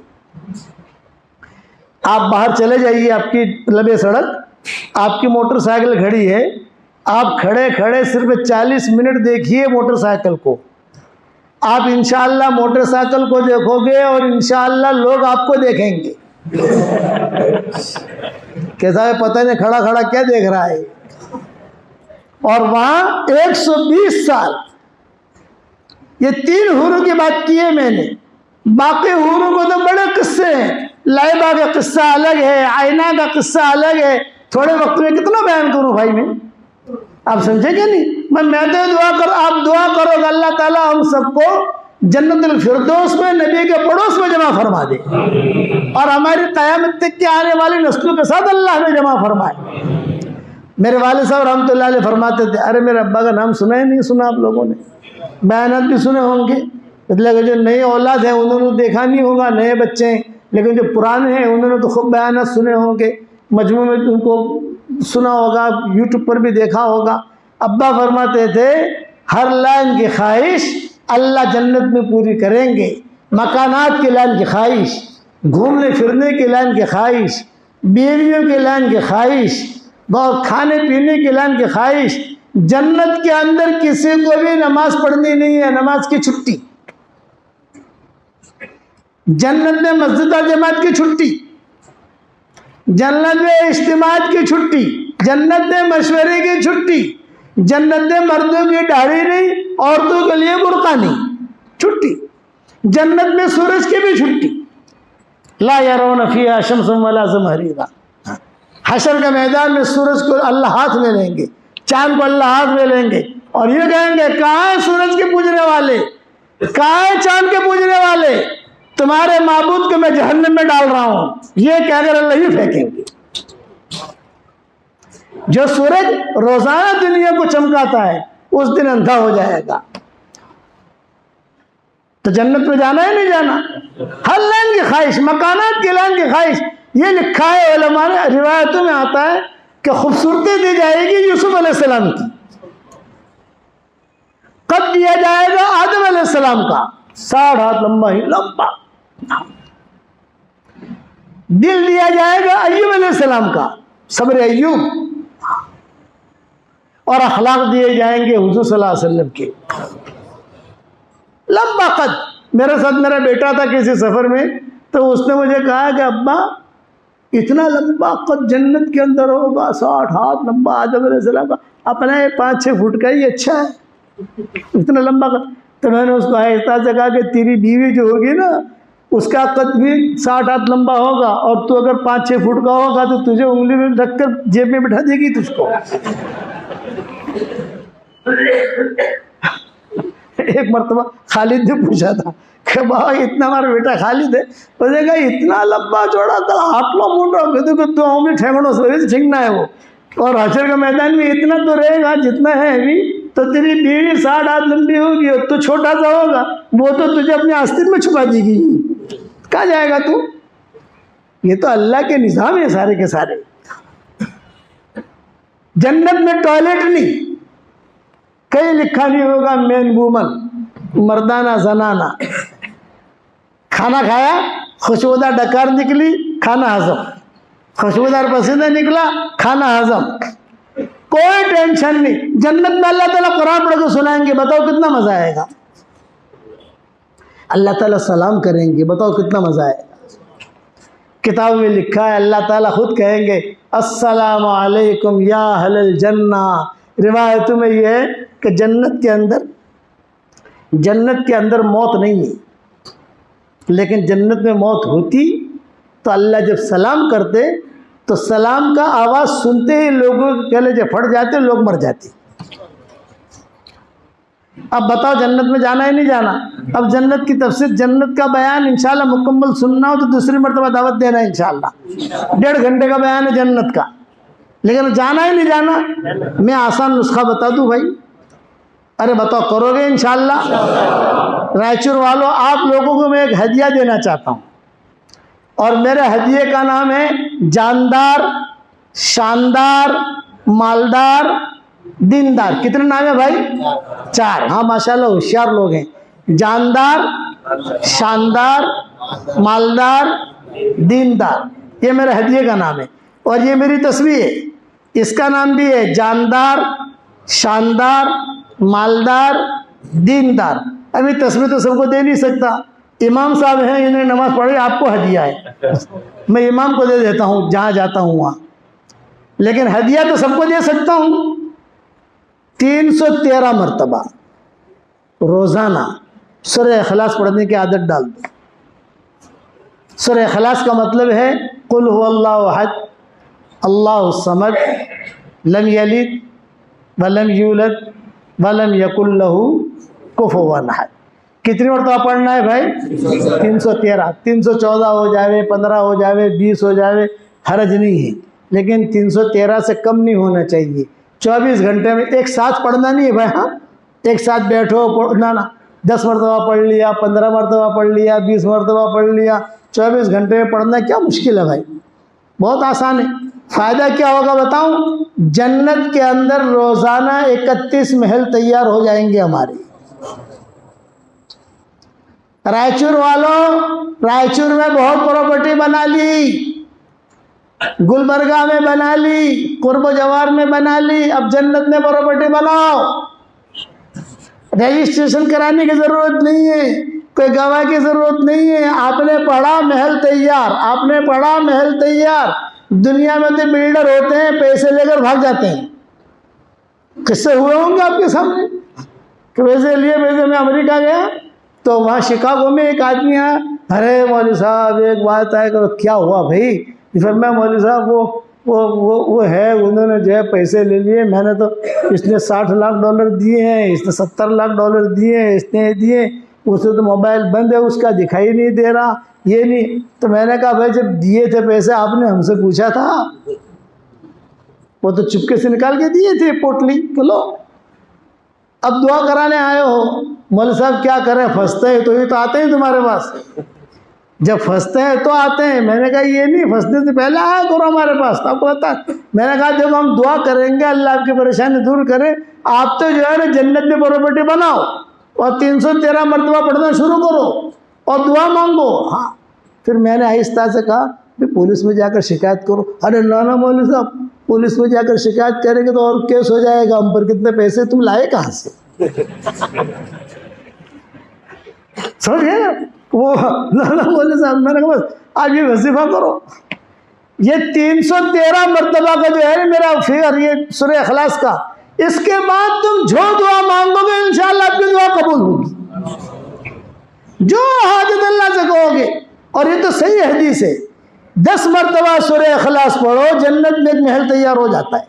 आप बाहर चले जाइए, आपकी लंबे सड़क, आपकी मोटरसाइकिल खड़ी है, आप खड़े खड़े सिर्फ 40 मिनट देखिए मोटरसाइकिल को। आप इंशाअल्लाह मोटरसाइकिल को देखोगे और इंशाअल्लाह लोग आपको देखेंगे। कैसा है पता नहीं, खड़ा खड़ा क्या देख रहा है। और वहां 120 साल। ये 3 हुरों की बात की है मैंने, बाकी हुरों को तो बड़े किस्से हैं। लाइबा का किस्सा अलग है, आईना का किस्सा अलग है। थोड़े वक्त में कितना बयान करूं भाई मैं, आप समझे क्या नहीं? मैं तो दुआ कर, आप दुआ करो अल्लाह ताला हम सबको जन्नतुल फिरदौस में नबी के पड़ोस में जमा फरमा दे और हमारी क़यामत तक के आने वाली नस्लों के साथ अल्लाह में जमा फरमाए। मेरे वालिद साहब रहमतुल्लाह अलैह फरमाते थे, अरे मेरे अब्बा का नाम सुना ही नहीं सुना आप लोगों ने, बयानात भी सुने होंगे, मतलब जो नए औलाद हैं उन्होंने देखा नहीं होगा, नए बच्चे हैं, लेकिन जो पुराने हैं उन्होंने तो खूब बयानात सुने होंगे, मजमू में उनको सुना होगा, यूट्यूब पर भी देखा होगा। अब्बा फरमाते थे हर लाइन की ख्वाहिश अल्लाह जन्नत में पूरी करेंगे। मकानात की लाइन की ख्वाहिश, घूमने फिरने की लाइन की ख्वाहिश, बीवियों की लाइन की ख्वाहिश और खाने पीने की लाइन की ख्वाहिश। जन्नत के अंदर किसी को भी नमाज पढ़नी नहीं है, नमाज की छुट्टी। जन्नत में मस्जिद और जमात की छुट्टी, जन्नत में इज्तिमात की छुट्टी, जन्नत में मशवरे की छुट्टी, जन्नत में मर्दों की दाढ़ी नहीं, औरतों के लिए बुर्का नहीं, छुट्टी। जन्नत में सूरज की भी छुट्टी, ला यरौन फीहा शम्सन वला ज़महरीरा। हशर के मैदान में सूरज को अल्लाह हाथ में लेंगे, चांद को अल्लाह हाथ में लेंगे और ये कहेंगे कहाँ है सूरज के पूजने वाले, कहाँ है चांद के पूजने वाले, तुम्हारे माबूद को मैं जहन्नम में डाल रहा हूं। ये कहकर अल्लाह ही फेंकेंगे। जो सूरज रोजाना दुनिया को चमकाता है उस दिन अंधा हो जाएगा। तो जन्नत में जाना है नहीं जाना? हर लाइन की ख्वाहिश, मकानात की लाइन की ख्वाहिश। ये लिखा है उलमा ने, रिवायतों में आता है कि खूबसूरती दी जाएगी यूसुफ अलैहिस्सलाम की, कब दिया जाएगा आदम अलैहिस्सलाम का 60 हाथ लंबा ही लंबा। दिल दिया जाएगा अय्यूब अलैहिस्सलाम का, सब्र अय्यूब। और अखलाक दिए जाएंगे हुजूर सल्लल्लाहु अलैहि वसल्लम के, लंबा कद। मेरे साथ मेरा बेटा था किसी सफर में, तो उसने मुझे कहा कि अब्बा इतना लंबा कद जन्नत के अंदर होगा, 60 हाथ लंबा आदम अलैहिस्सलाम का, अपना 5-6 फुट का ही अच्छा है, इतना लंबा कद। तो मैंने उसको आहिस्ता से कहा कि तेरी बीवी जो होगी ना उसका कद भी 60 हाथ लंबा होगा, और तू अगर 5-6 फुट का होगा तो तुझे उंगली में रखकर जेब में बिठा देगी तुझको। एक मरतबा खालिद ने पूछा था कि बाबा इतना हमारा बेटा खालिद है, उसने कहा इतना लंबा चौड़ा था, आटलो मुंडो दुआओं में ठेंगड़ों से ठेंगना है वो, और हशर के मैदान में इतना तो रहेगा जितना है अभी। तो तेरी बीवी 60 हाथ लंबी होगी और तो छोटा सा होगा, वो तो तुझे अपने आस्तीन में छुपा देगी, कहाँ जाएगा तू? ये तो अल्लाह के निज़ाम है सारे के सारे। जन्नत में टॉयलेट नहीं, कहीं लिखा नहीं होगा मैन वूमन, मर्दाना जनाना। खाना खाया, खुशबूदार डकार निकली, खाना हजम, खुशबूदार पसीना निकला, खाना हजम, कोई टेंशन नहीं। जन्नत में अल्लाह ताला कुरान पढ़ के सुनाएंगे, बताओ कितना मजा आएगा। अल्लाह ताला सलाम करेंगे, बताओ कितना मजा आएगा। किताब में लिखा है अल्लाह ताला खुद कहेंगे अस्सलामु अलैकुम या अहलल जन्ना। रिवायतों में यह है कि जन्नत के अंदर मौत नहीं है, लेकिन जन्नत में मौत होती तो अल्लाह जब सलाम करते तो सलाम का आवाज़ सुनते ही लोगों के कलेजे फट जाते, लोग मर जाते। अब बताओ जन्नत में जाना है नहीं जाना? अब जन्नत की तफसीर, जन्नत का बयान इंशाल्लाह मुकम्मल सुनना हो तो दूसरी मरतबा दावत देना है इंशाल्लाह। 1.5 घंटे का बयान है जन्नत का, लेकिन जाना है नहीं जाना? मैं आसान नुस्खा बता दूं भाई। अरे बताओ करोगे इंशाल्लाह? रायचूर वालों, आप लोगों को मैं एक हदिया देना चाहता हूँ, और मेरे हदिये का नाम है जानदार, शानदार, मालदार, दीनदार। कितने नाम है भाई? 4। हाँ माशाल्लाह होशियार लोग हैं। जानदार, शानदार, मालदार, दीनदार, ये मेरे हदिये का नाम है। और ये मेरी तस्वीर है, इसका नाम भी है जानदार, शानदार, मालदार, दीनदार। अभी तस्वीर तो सबको दे नहीं सकता, इमाम साहब हैं, इन्होंने नमाज पढ़ी, आपको हदिया है, मैं इमाम को दे देता हूँ जहाँ जाता हूँ वहाँ, लेकिन हदिया तो सबको दे सकता हूँ। 313 मरतबा रोज़ाना सूरह इखलास पढ़ने की आदत डाल दो। सूरह इखलास का मतलब है कुल हुवल्लाहु अहद, अल्लाहु समद, लम यलिद वलम यूलद वलम यकुल लहू कुफुवन अहद। कितनी मरतबा पढ़ना है भाई? 313। 314 हो जावे, 15 हो जावे, 20 हो जावे, हरज नहीं है, लेकिन 313 से कम नहीं होना चाहिए। 24 घंटे में एक साथ पढ़ना नहीं है भाई। हाँ, एक साथ बैठो पढ़ना ना, 10 मरतबा पढ़ लिया, 15 मरतबा पढ़ लिया, 20 मरतबा पढ़ लिया, 24 घंटे में पढ़ना क्या मुश्किल है भाई? बहुत आसान है। फ़ायदा क्या होगा बताऊं? जन्नत के अंदर रोज़ाना 31 महल तैयार हो जाएंगे हमारे। रायचूर वालों, रायचूर में बहुत प्रॉपर्टी बना ली, गुलबर्गा में बना ली, कुर्ब जवार में बना ली, अब जन्नत में प्रॉपर्टी बनाओ। रजिस्ट्रेशन कराने की ज़रूरत नहीं है, कोई गवाह की ज़रूरत नहीं है, आपने पढ़ा महल तैयार, आपने पढ़ा महल तैयार। दुनिया में तो बिल्डर होते हैं, पैसे लेकर भाग जाते हैं। किससे हुए होंगे आपके सामने कि पैसे लिए, पैसे में अमेरिका गया तो वहाँ शिकागो में एक आदमी आया, अरे मौलवी साहब एक बात है, क्या हुआ भाई? फिर मैं मौलवी साहब वो वो है, उन्होंने जो है पैसे ले लिए, मैंने तो इसने $60 लाख दिए हैं, इसने $70 लाख दिए हैं, इसने दिए, उसे तो मोबाइल बंद है उसका, दिखाई नहीं दे रहा, ये नहीं। तो मैंने कहा भाई जब दिए थे पैसे आपने हमसे पूछा था? वो तो चुपके से निकाल के दिए थे पोटली, लो अब दुआ कराने आए हो। मौलवी साहब क्या करें, फंसते हैं तो ये तो आते हैं तुम्हारे पास, जब फंसते हैं तो आते हैं। मैंने कहा ये नहीं, फंसने से पहले आया करो हमारे पास, आपको पता। मैंने कहा जब हम दुआ करेंगे अल्लाह आपकी परेशानी दूर करे, आप तो जो है ना जन्नत में प्रॉपर्टी बनाओ और 313 मरतबा पढ़ना शुरू करो और दुआ मांगो। हाँ, फिर मैंने आहिस्ता से कहा कि पुलिस में जाकर शिकायत करो। अरे ना मौलवी साहब, पुलिस में जाकर शिकायत करेंगे तो और केस हो जाएगा हम पर, कितने पैसे तुम लाए कहाँ से? समझ गए ना वो? ना मौलवी साहब, मैंने कहा बस आज ये वजीफा करो, ये 313 मरतबा का जो है मेरा फिगर, ये सूरह इखलास का, इसके बाद तुम जो दुआ मांगोगे इंशाअल्लाह आपकी दुआ कबूल होगी, जो हाजत अल्लाह से कहोगे। और ये तो सही हदीस है, 10 मरतबा सूरह इखलास पढ़ो जन्नत में एक महल तैयार हो जाता है,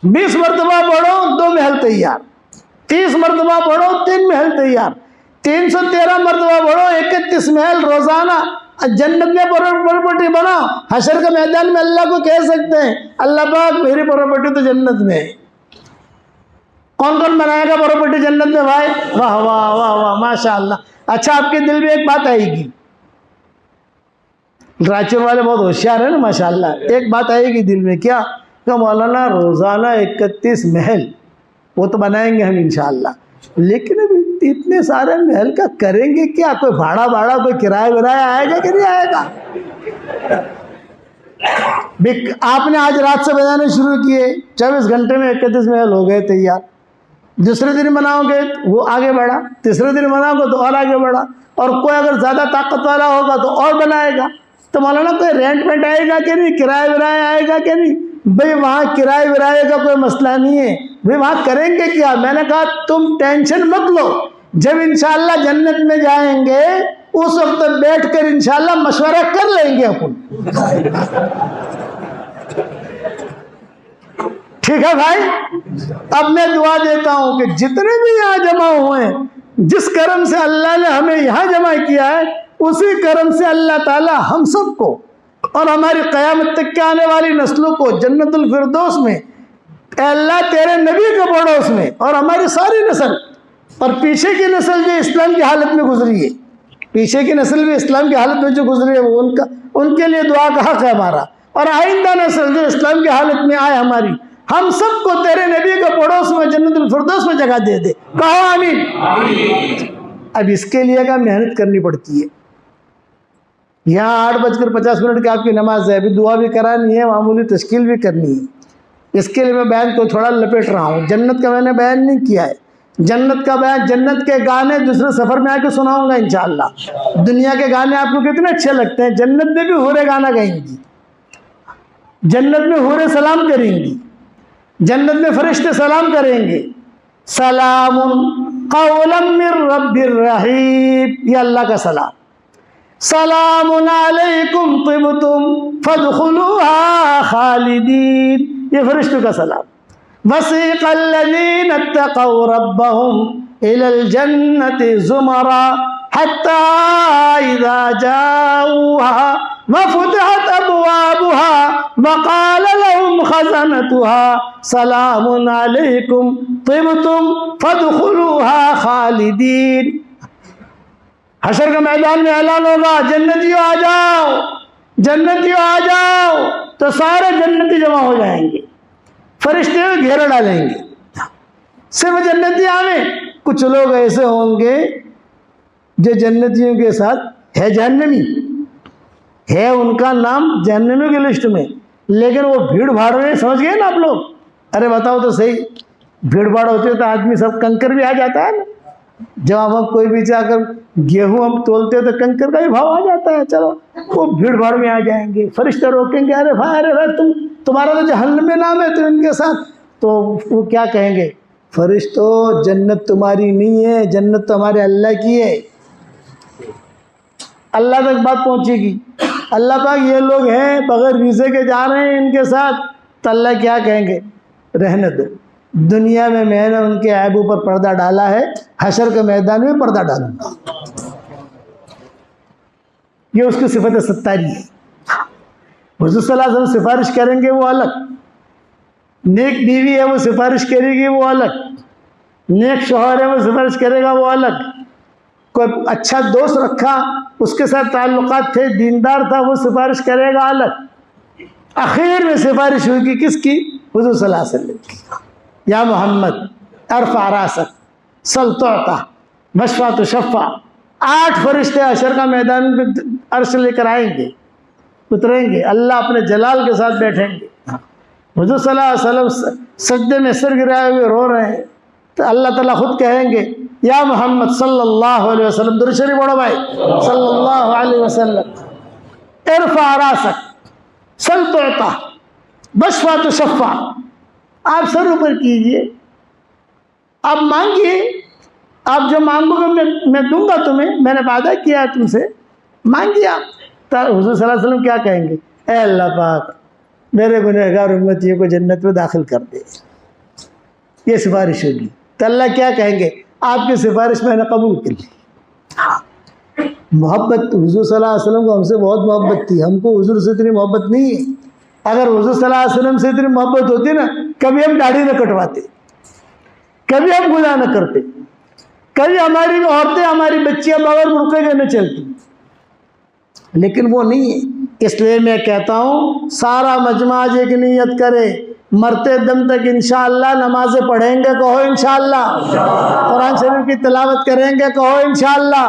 20 मरतबा पढ़ो 2 महल तैयार, 30 मरतबा पढ़ो 3 महल तैयार, 313 मरतबा पढ़ो 31 महल रोजाना जन्नत में प्रॉपर्टी बनाओ। हशर के मैदान में अल्लाह को कह सकते हैं अल्लाह पाक मेरी प्रॉपर्टी तो जन्नत में है। कौन कौन बनाएगा प्रॉपर्टी जन्नत में भाई? वाह वाह वाह वाह माशाअल्लाह। अच्छा, आपके दिल में एक बात आएगी, रायचूर वाले बहुत होशियार है ना माशाअल्लाह, एक बात आएगी दिल में, क्या? कि मौलाना रोजाना 31 महल वो तो बनाएंगे हम इंशाअल्लाह, लेकिन अभी इतने सारे महल का करेंगे क्या? कोई भाड़ा कोई किराया विराया आएगा कि नहीं आएगा? आपने आज रात से बजाने शुरू किए, 24 घंटे में 31 महल हो गए तैयार। दूसरे दिन बनाओगे वो आगे बढ़ा, तीसरे दिन बनाओगे तो और आगे बढ़ा, और कोई अगर ज़्यादा ताकत वाला होगा तो और बनाएगा। तो मौलाना कोई रेंट वेंट आएगा कि नहीं, किराया विराया आएगा कि नहीं? भाई वहाँ किराए विराए का कोई मसला नहीं है, भाई वहाँ करेंगे क्या? मैंने कहा तुम टेंशन मत लो, जब इंशाअल्लाह जन्नत में जाएंगे उस वक्त बैठकर इंशाअल्लाह मशवरा कर लेंगे अपन। ठीक है भाई? अब मैं दुआ देता हूं कि जितने भी यहाँ जमा हुए हैं, जिस करम से अल्लाह ने हमें यहाँ जमा किया है, उसी करम से अल्लाह ताला हम सबको और हमारी क़यामत तक के आने वाली नस्लों को जन्नतुल फिरदौस में, अल्लाह तेरे नबी के पड़ोस में, और हमारी सारी नस्ल और पीछे की नस्ल जो इस्लाम की हालत में गुजरी है, पीछे की नस्ल भी इस्लाम की हालत में जो गुजरी है, वो उनके लिए दुआ का हक है हमारा, और आइंदा नस्ल जो इस्लाम की हालत में आए हमारी, हम सबको तेरे नबी के पड़ोस में जन्नतुल फिरदौस में जगह दे दे। कहो आमीन। अब इसके लिए क्या मेहनत करनी पड़ती है। यहाँ 8:50 की आपकी नमाज है, अभी दुआ भी करानी है, मामूली तश्कील भी करनी है। इसके लिए मैं बयान को थोड़ा लपेट रहा हूँ। जन्नत का मैंने बयान नहीं किया है, जन्नत का बयान, जन्नत के गाने दूसरे सफ़र में आके सुनाऊंगा इंशाअल्लाह। दुनिया के गाने आपको कितने अच्छे लगते हैं, जन्नत में भी हूरें गाना गाएंगी, जन्नत में हूरें सलाम करेंगी, जन्नत में फरिश्ते सलाम करेंगे, सलामुन क़ौलन मिर रब्बिर रहीम, ये अल्लाह का सलाम। सलामुन अलैकुम तिबतुम फदखुलूहा खालिदीन, ये फरिश्तों का सलाम। वसीक़ल्लज़ीना इत्तक़ौ रब्बहुम इलल जन्नति ज़ुमरा हत्ता इज़ा जाऊहा वफ़ुतिहत अबवाबुहा वक़ाल लहुम ख़ज़नतुहा सलामुन अलैकुम तिबतुम फदखुलूहा खालिदीन। हशर के मैदान में ऐलान होगा, जन्नतियों आ जाओ, जन्नतियों आ जाओ, तो सारे जन्नती जमा हो जाएंगे, फरिश्ते घेरा डालेंगे, सिर्फ जन्नती आवे। कुछ लोग ऐसे होंगे जो जन्नतियों के साथ है जहन्नमी, है उनका नाम जहन्नमी की लिस्ट में, लेकिन वो भीड़ भाड़ में, समझ गए ना आप लोग? अरे बताओ तो सही, भीड़ भाड़ होती है तो आदमी सब कंकर भी आ जाता है ना। जब हम कोई भी जाकर गेहूं हम तोलते हैं तो कंकर का भी भाव आ जाता है, चलो वो भीड़ भाड़ में आ जाएंगे, फरिश्ते रोकेंगे, अरे भाई तुम्हारा तो जहन्नम में नाम है, तो इनके साथ, तो वो क्या कहेंगे? फरिश्तों जन्नत तुम्हारी नहीं है, जन्नत तो हमारे अल्लाह की है। अल्लाह तक बात पहुंचेगी। अल्लाह पाक ये लोग हैं बगैर वीज़े के जा रहे हैं इनके साथ, तो अल्लाह क्या कहेंगे, रहने दो, दुनिया में मैंने उनके ऐबों पर पर्दा डाला है, हशर के मैदान में पर्दा डालूंगा। ये उसकी सिफत सत्तारी है। हुज़ूर सल्लल्लाहु अलैहि वसल्लम सिफारिश करेंगे वो अलग, नेक बीवी है वो सिफारिश करेगी वो अलग, नेक शौहर है वो सिफारिश करेगा वो अलग, कोई अच्छा दोस्त रखा उसके साथ ताल्लुकात थे, दीनदार था, वो सिफारिश करेगा अलग। आखिर में सिफारिश होगी किसकी, हुज़ूर सल्लल्लाहु अलैहि वसल्लम की। या मोहम्मद अरफ़ा रासक सल तुअता वशफ़ा तुशफ़ा। 8 फरिश्ते हशर का मैदान में अर्श लेकर आएंगे, उतरेंगे, अल्लाह अपने जलाल के साथ बैठेंगे। हुज़ूर सल्लल्लाहु अलैहि वसल्लम सजदे में सिर गिराए हुए रो रहे हैं, तो अल्लाह ताला खुद कहेंगे या मोहम्मद सल्लल्लाहु अलैहि वसल्लम, दुरूद शरीफ पढ़ो भाई, सल्लल्लाहु अलैहि वसल्लम, इरफ़ा रासक सल तुअता वशफ़ा तुशफ़ा। आप सर ऊपर कीजिए, आप मांगिए, आप जो मांगोगे मैं दूंगा तुम्हें, मैंने वादा किया है तुमसे, मांगिए आप। तो हुज़ूर सल्लल्लाहु अलैहि वसल्लम क्या कहेंगे, ए अल्लाह पाक मेरे गुनहगार उम्मतियों को जन्नत में दाखिल कर दे। ये सिफारिश होगी। तो अल्लाह क्या कहेंगे, आपकी सिफारिश मैंने कबूल कर ली। मोहब्बत हुज़ूर सल्लल्लाहु अलैहि वसल्लम को हमसे बहुत मोहब्बत थी, हमको हुज़ूर से इतनी मोहब्बत नहीं है। अगर हुज़ूर सल्लल्लाहु अलैहि वसल्लम से इतनी मोहब्बत होती ना, कभी हम दाढ़ी न कटवाते, कभी हम गुनाह न करते, कभी हमारी औरतें हमारी बच्चियां बगैर बुर्के के न चलती, लेकिन वो नहीं है। इसलिए मैं कहता हूँ सारा मजमा आज एक नियत करे, मरते दम तक इंशाअल्लाह नमाज़ें पढ़ेंगे, कहो इंशाअल्लाह, कुरान शरीफ की तिलावत करेंगे, कहो इंशाअल्लाह,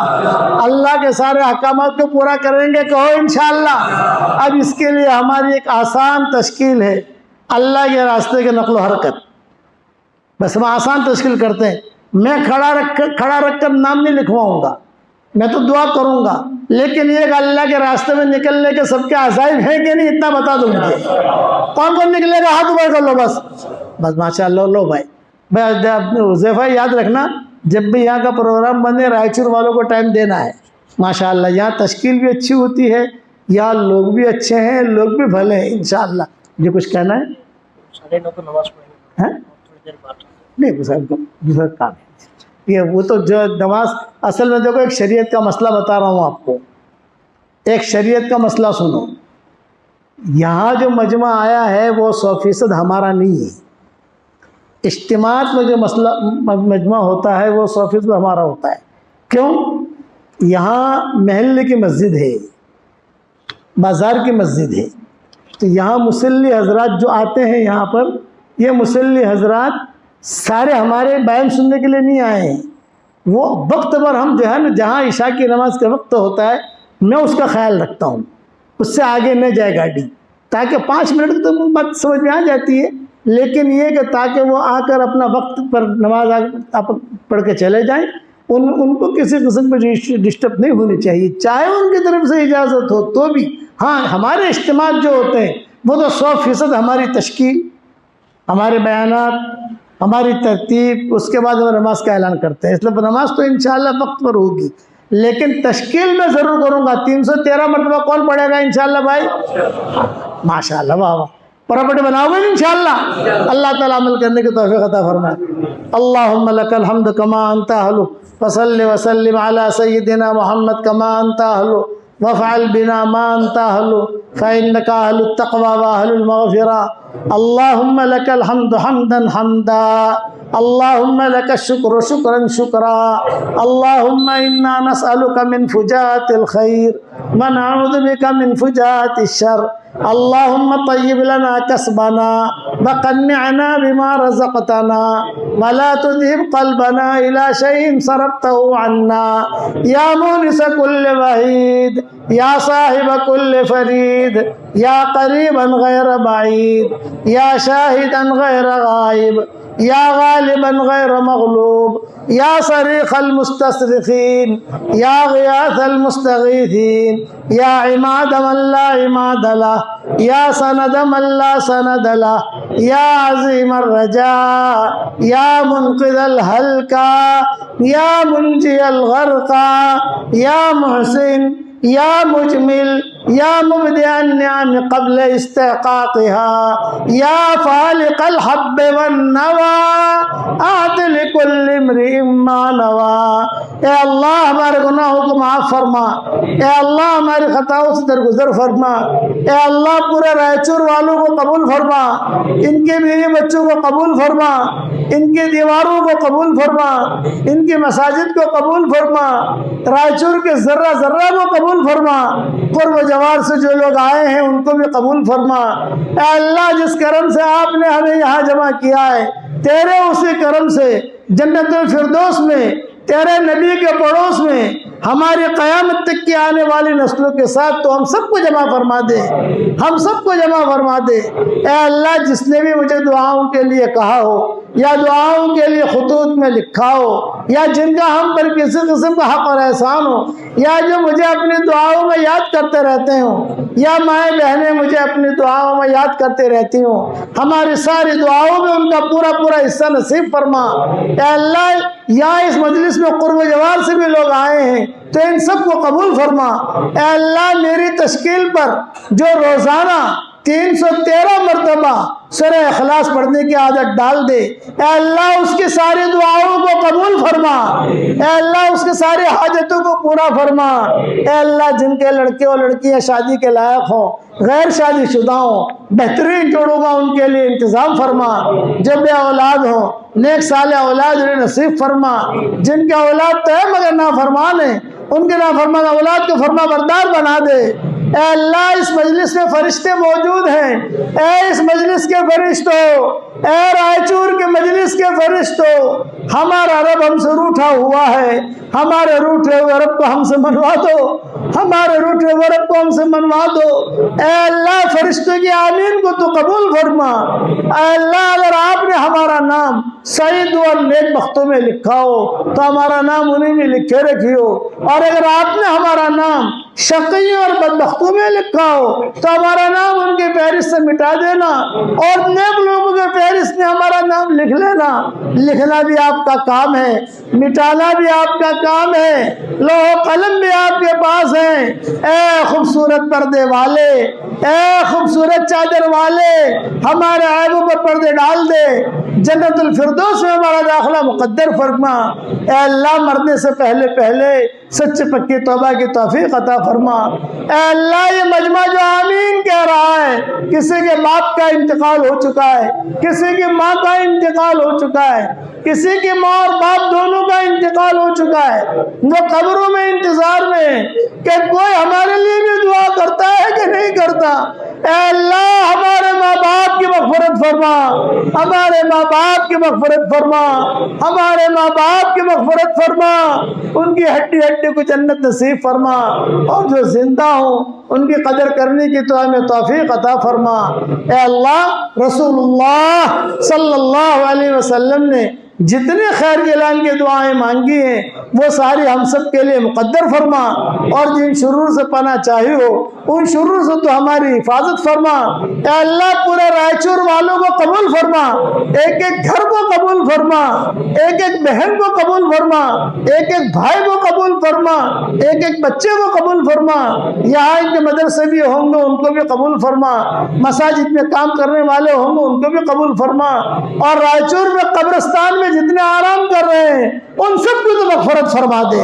अल्लाह के सारे अहकामात को पूरा करेंगे, कहो इंशाअल्लाह। अब इसके लिए हमारी एक आसान तश्कील है, अल्लाह के रास्ते के नक़्ल हरकत, बस हम आसान तश्कील करते हैं। मैं खड़ा रख कर नाम नहीं लिखवाऊँगा, मैं तो दुआ करूँगा, लेकिन ये अल्लाह के रास्ते में निकलने के सबके अज़ाइम हैं कि नहीं, इतना बता दो मुझे। कौन कौन निकलेगा, हाथ ऊपर कर लो, बस माशाअल्लाह। लो भाई हुज़ैफ़ा याद रखना, जब भी यहाँ का प्रोग्राम बने रायचूर वालों को टाइम देना है। माशाअल्लाह यहाँ तश्कील भी अच्छी होती है, यहाँ लोग भी अच्छे हैं, लोग भी भले हैं इंशाअल्लाह। मुझे कुछ कहना है? 9:30 को नमाज पढ़ेंगे, थोड़ी देर बाद नहीं, दूसरा काम है ये, वो तो जो नमाज, असल में देखो एक शरीयत का मसला बता रहा हूँ आपको, एक शरीयत का मसला सुनो। यहाँ जो मजमा आया है वो 100% हमारा नहीं है। इज्तिमात में जो मसला मजमा होता है वो 100% हमारा होता है। क्यों? यहाँ महल्ले की मस्जिद है, बाज़ार की मस्जिद है, तो यहाँ मुसल्ली हजरात जो आते हैं यहाँ पर, ये मुसल्ली हजरात सारे हमारे बयान सुनने के लिए नहीं आए हैं। वो वक्त पर हम जो है ना, जहाँ इशा की नमाज का वक्त होता है, मैं उसका ख्याल रखता हूँ, उससे आगे न जाए गाड़ी, ताकि 5 मिनट तो बात समझ में आ जाती है, लेकिन ये कि ताकि वो आकर अपना वक्त पर नमाज आप पढ़ के चले जाएं, उनको किसी किस्म की डिस्टर्ब नहीं होनी चाहिए, चाहे उनकी तरफ से इजाज़त हो तो भी। हाँ, हमारे इज्तिमा जो होते हैं वो तो 100% हमारी तश्कील, हमारे बयानात, हमारी तरतीब, उसके बाद हम नमाज का ऐलान करते हैं। इसलिए नमाज तो इंशाअल्लाह वक्त पर होगी, लेकिन तश्कील में ज़रूर करूँगा। 313 मरतबा कौन पढ़ेगा इंशाअल्लाह भाई? माशाअल्लाह, वाह वाह। प्रॉपर्टी बनाओगे इंशाअल्लाह। अल्लाह ताला अमल करने की तौफीक अता फरमाए। अल्लाहुम्मा लकल हम्द कमा अंता अहलु वसल्लि वसल्लिम अला सय्यिदिना मुहम्मद कमा अंता अहलु वफ़अल बिना मा अंता अहलु फ़इन्नका अहलुत तक़वा व अहलुल मग़फ़िरा। अल्लाहुम्मा लकल हम्दु हम्दन हम्दा, अल्लाहुम्मा लका शुक्र शुक्रन शुक्रा, अल्लाहुम्मा इन्ना नसअलुका मिन फुजातिल खैर व नऊज़ु बिका मिन फुजातिश शर। अल्लाहुम्मा तय्यिब लना कसबना व क़न्निअना बिमा रज़क़तना व ला तुज़हिब क़ल्बना इला शैइन सरफ़तहु अन्ना। या मुनिस कुल्ल वहीद, या साहिब कुल्ल फरीद, या क़रीबन गैर बईद, या शाहिदन गैर गायब, या गालिबन गैर मग़लूब, या सरीख़ल मुस्तसरिख़ीन, या ग़ियाथल मुस्तग़ीथीन, या इमाद मन ला इमाद लह, या सनद मन ला सनद लह, या अज़ीमर रजा, या मुनक़िज़ल हल्का, या मुंजियल ग़रक़ा, या मुहसिन, या मुजमिल, या मुबदिअन निअम क़ब्ल इस्तिक़ाक़िहा या फ़ालिक़ल हब्ब वन नवा आति लिकुल्लि इम्रिइन मा नवा। ए अल्लाह हमारे गुनाहों को माफ़ फरमा, ए अल्लाह हमारी खताओं से दरगुजर फरमा, ए अल्लाह पूरे रायचूर वालों को कबूल फरमा, इनके बीवी बच्चों को कबूल फरमा, इनकी दीवारों को कबूल फरमा, इनकी मसाजिद को कबूल फरमा, रायचूर के जर्रा जर्रा को कबूल फरमा, कुर्ब जवार से जो लोग आए हैं उनको भी कबूल फरमा। ऐ अल्लाह जिस करम से आपने हमें यहाँ जमा किया है, तेरे उसी करम से जन्नतुल फिरदौस में तेरे नबी के पड़ोस में हमारी क़यामत तक की आने वाली नस्लों के साथ तो हम सबको जमा फरमा दे, हम सबको जमा फरमा दे। ऐ अल्लाह जिसने भी मुझे दुआओं के लिए कहा हो या दुआओं के लिए खुतूत में लिखा हो या जिनका हम पर किसी किस्म का हक और एहसान हो या जो मुझे अपनी दुआओं में याद करते रहते हो या माएँ बहनें मुझे अपनी दुआओं में याद करते रहती हो, हमारी सारी दुआओं में उनका पूरा पूरा हिस्सा नसीब फरमा। ऐ अल्लाह या इस मजलिस में कुर्ब जवार से भी लोग आए हैं तो इन सबको कबूल फरमा। ऐ अल्लाह मेरी तश्कील पर जो रोज़ाना 313 मरतबा सूरह इखलास पढ़ने की आदत डाल दे, ऐ अल्लाह उसकी सारी दुआओं को कबूल फरमा, ऐ अल्लाह उसके सारी हाजतों को पूरा फरमा। ऐ अल्लाह जिनके लड़के और लड़कियां शादी के लायक हों, गैर शादीशुदा हों, बेहतरीन जोड़ों का उनके लिए इंतज़ाम फरमा। जब बे औलाद हो नेक साले औलाद उन्हें नसीब फरमा। जिनके औलाद तो है मगर नाफरमान है, उनके नाफरमान औलाद को फरमा बरदार बना दे। ऐ अल्लाह इस मजलिस में फरिश्ते मौजूद हैं, ऐ इस मजलिस के फरिश्तों, ऐ रायचूर के मजलिस के फरिश्तों, हमारा रब हमसे रूठा हुआ है, हमारे रूठे हुए रब को हमसे मनवा दो, हमारे रूठे हुए रब को हमसे मनवा दो। ऐ अल्लाह फरिश्तों की आमीन को तो कबूल फरमा। ऐ अल्लाह अगर आपने हमारा नाम सईद और नेक बख्तों में लिखा हो तो हमारा नाम उन्हीं में लिखे रखियो, और अगर आपने हमारा नाम शक़ी और बदबख्तों में लिखा हो तो हमारा नाम उनके फहरिस्त से मिटा देना और नेक लोगों के फहरिस्त में हमारा नाम लिख लेना। लिखना भी आपका काम है, मिटाना भी आपका काम है, लोह कलम भी आपके पास है। ऐ खूबसूरत पर्दे वाले, ऐ खूबसूरत चादर वाले, हमारे ऐबों पर पर्दे डाल दे, जन्नतुल फिरदौस में हमारा दाखिला मुक़द्दर फरमा। ऐ अल्लाह मरने से पहले पहले सच्चे पक्की तौबा की तौफीक अता फरमा। ऐ अल्लाह ये मजमा जो आमीन कह रहा है, किसी के बाप का इंतकाल हो चुका है, किसी की माँ का इंतकाल हो चुका है, किसी की माँ और बाप दोनों का इंतकाल हो चुका है, वो कब्रों में इंतजार में कि कोई हमारे लिए भी दुआ करता है कि नहीं करता। ऐ अल्लाह हमारे माँ बाप की मग़फ़िरत फरमा, हमारे माँ बाप की मग़फ़िरत फरमा, हमारे माँ बाप की मग़फ़िरत फरमा, उनकी हड्डी हड्डी को जन्नत नसीब फरमा, और जो जिंदा हो उनकी कदर करने की तो हमें तौफीक अता फरमा। ऐ अल्लाह रसूलुल्लाह सल्लल्लाहु अलैहि वसल्लम ने जितने खैर के ऐलान की दुआएं मांगी हैं वो सारी हम सब के लिए मुक़द्दर फरमा, और जिन शुरूर से पना चाहिए हो उन शुरूर से तो हमारी हिफाजत फरमा। ऐ अल्लाह पूरे रायचूर वालों को कबूल फरमा, एक एक घर को कबूल फरमा, एक एक बहन को कबूल फरमा, एक एक भाई को कबूल फरमा, एक एक बच्चे को कबूल फरमा। यहाँ इनके मदरसे भी होंगे उनको भी कबूल फरमा, मसाजिद में काम करने वाले होंगे उनको भी कबूल फरमा, और रायचूर में कब्रिस्तान में जितने आराम कर रहे हैं उन सब की तो मग़फ़िरत फरमा दे,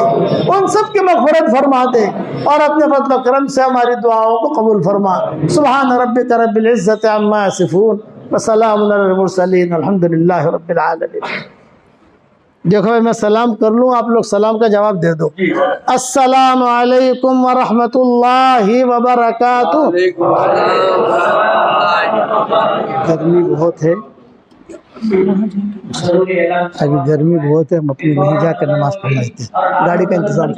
उन सब की मग़फ़िरत फरमा दे, और अपने फज़ल व करम से हमारी दुआओं को कबूल फरमा। सुब्हान रब्बिक रब्बिल इज़्ज़ति अम्मा यसिफ़ून व सलामुन अलल मुरसलीन वल्हम्दुलिल्लाहि रब्बिल आलमीन। देखो भाई मैं सलाम कर लूँ, आप लोग सलाम का जवाब दे दो। अस्सलामु अलैकुम व रहमतुल्लाहि व बरकातुहू। गर्मी बहुत है, अभी गर्मी बहुत है, हम अपनी वहीं जाकर नमाज पढ़ लेते हैं, गाड़ी का इंतजाम।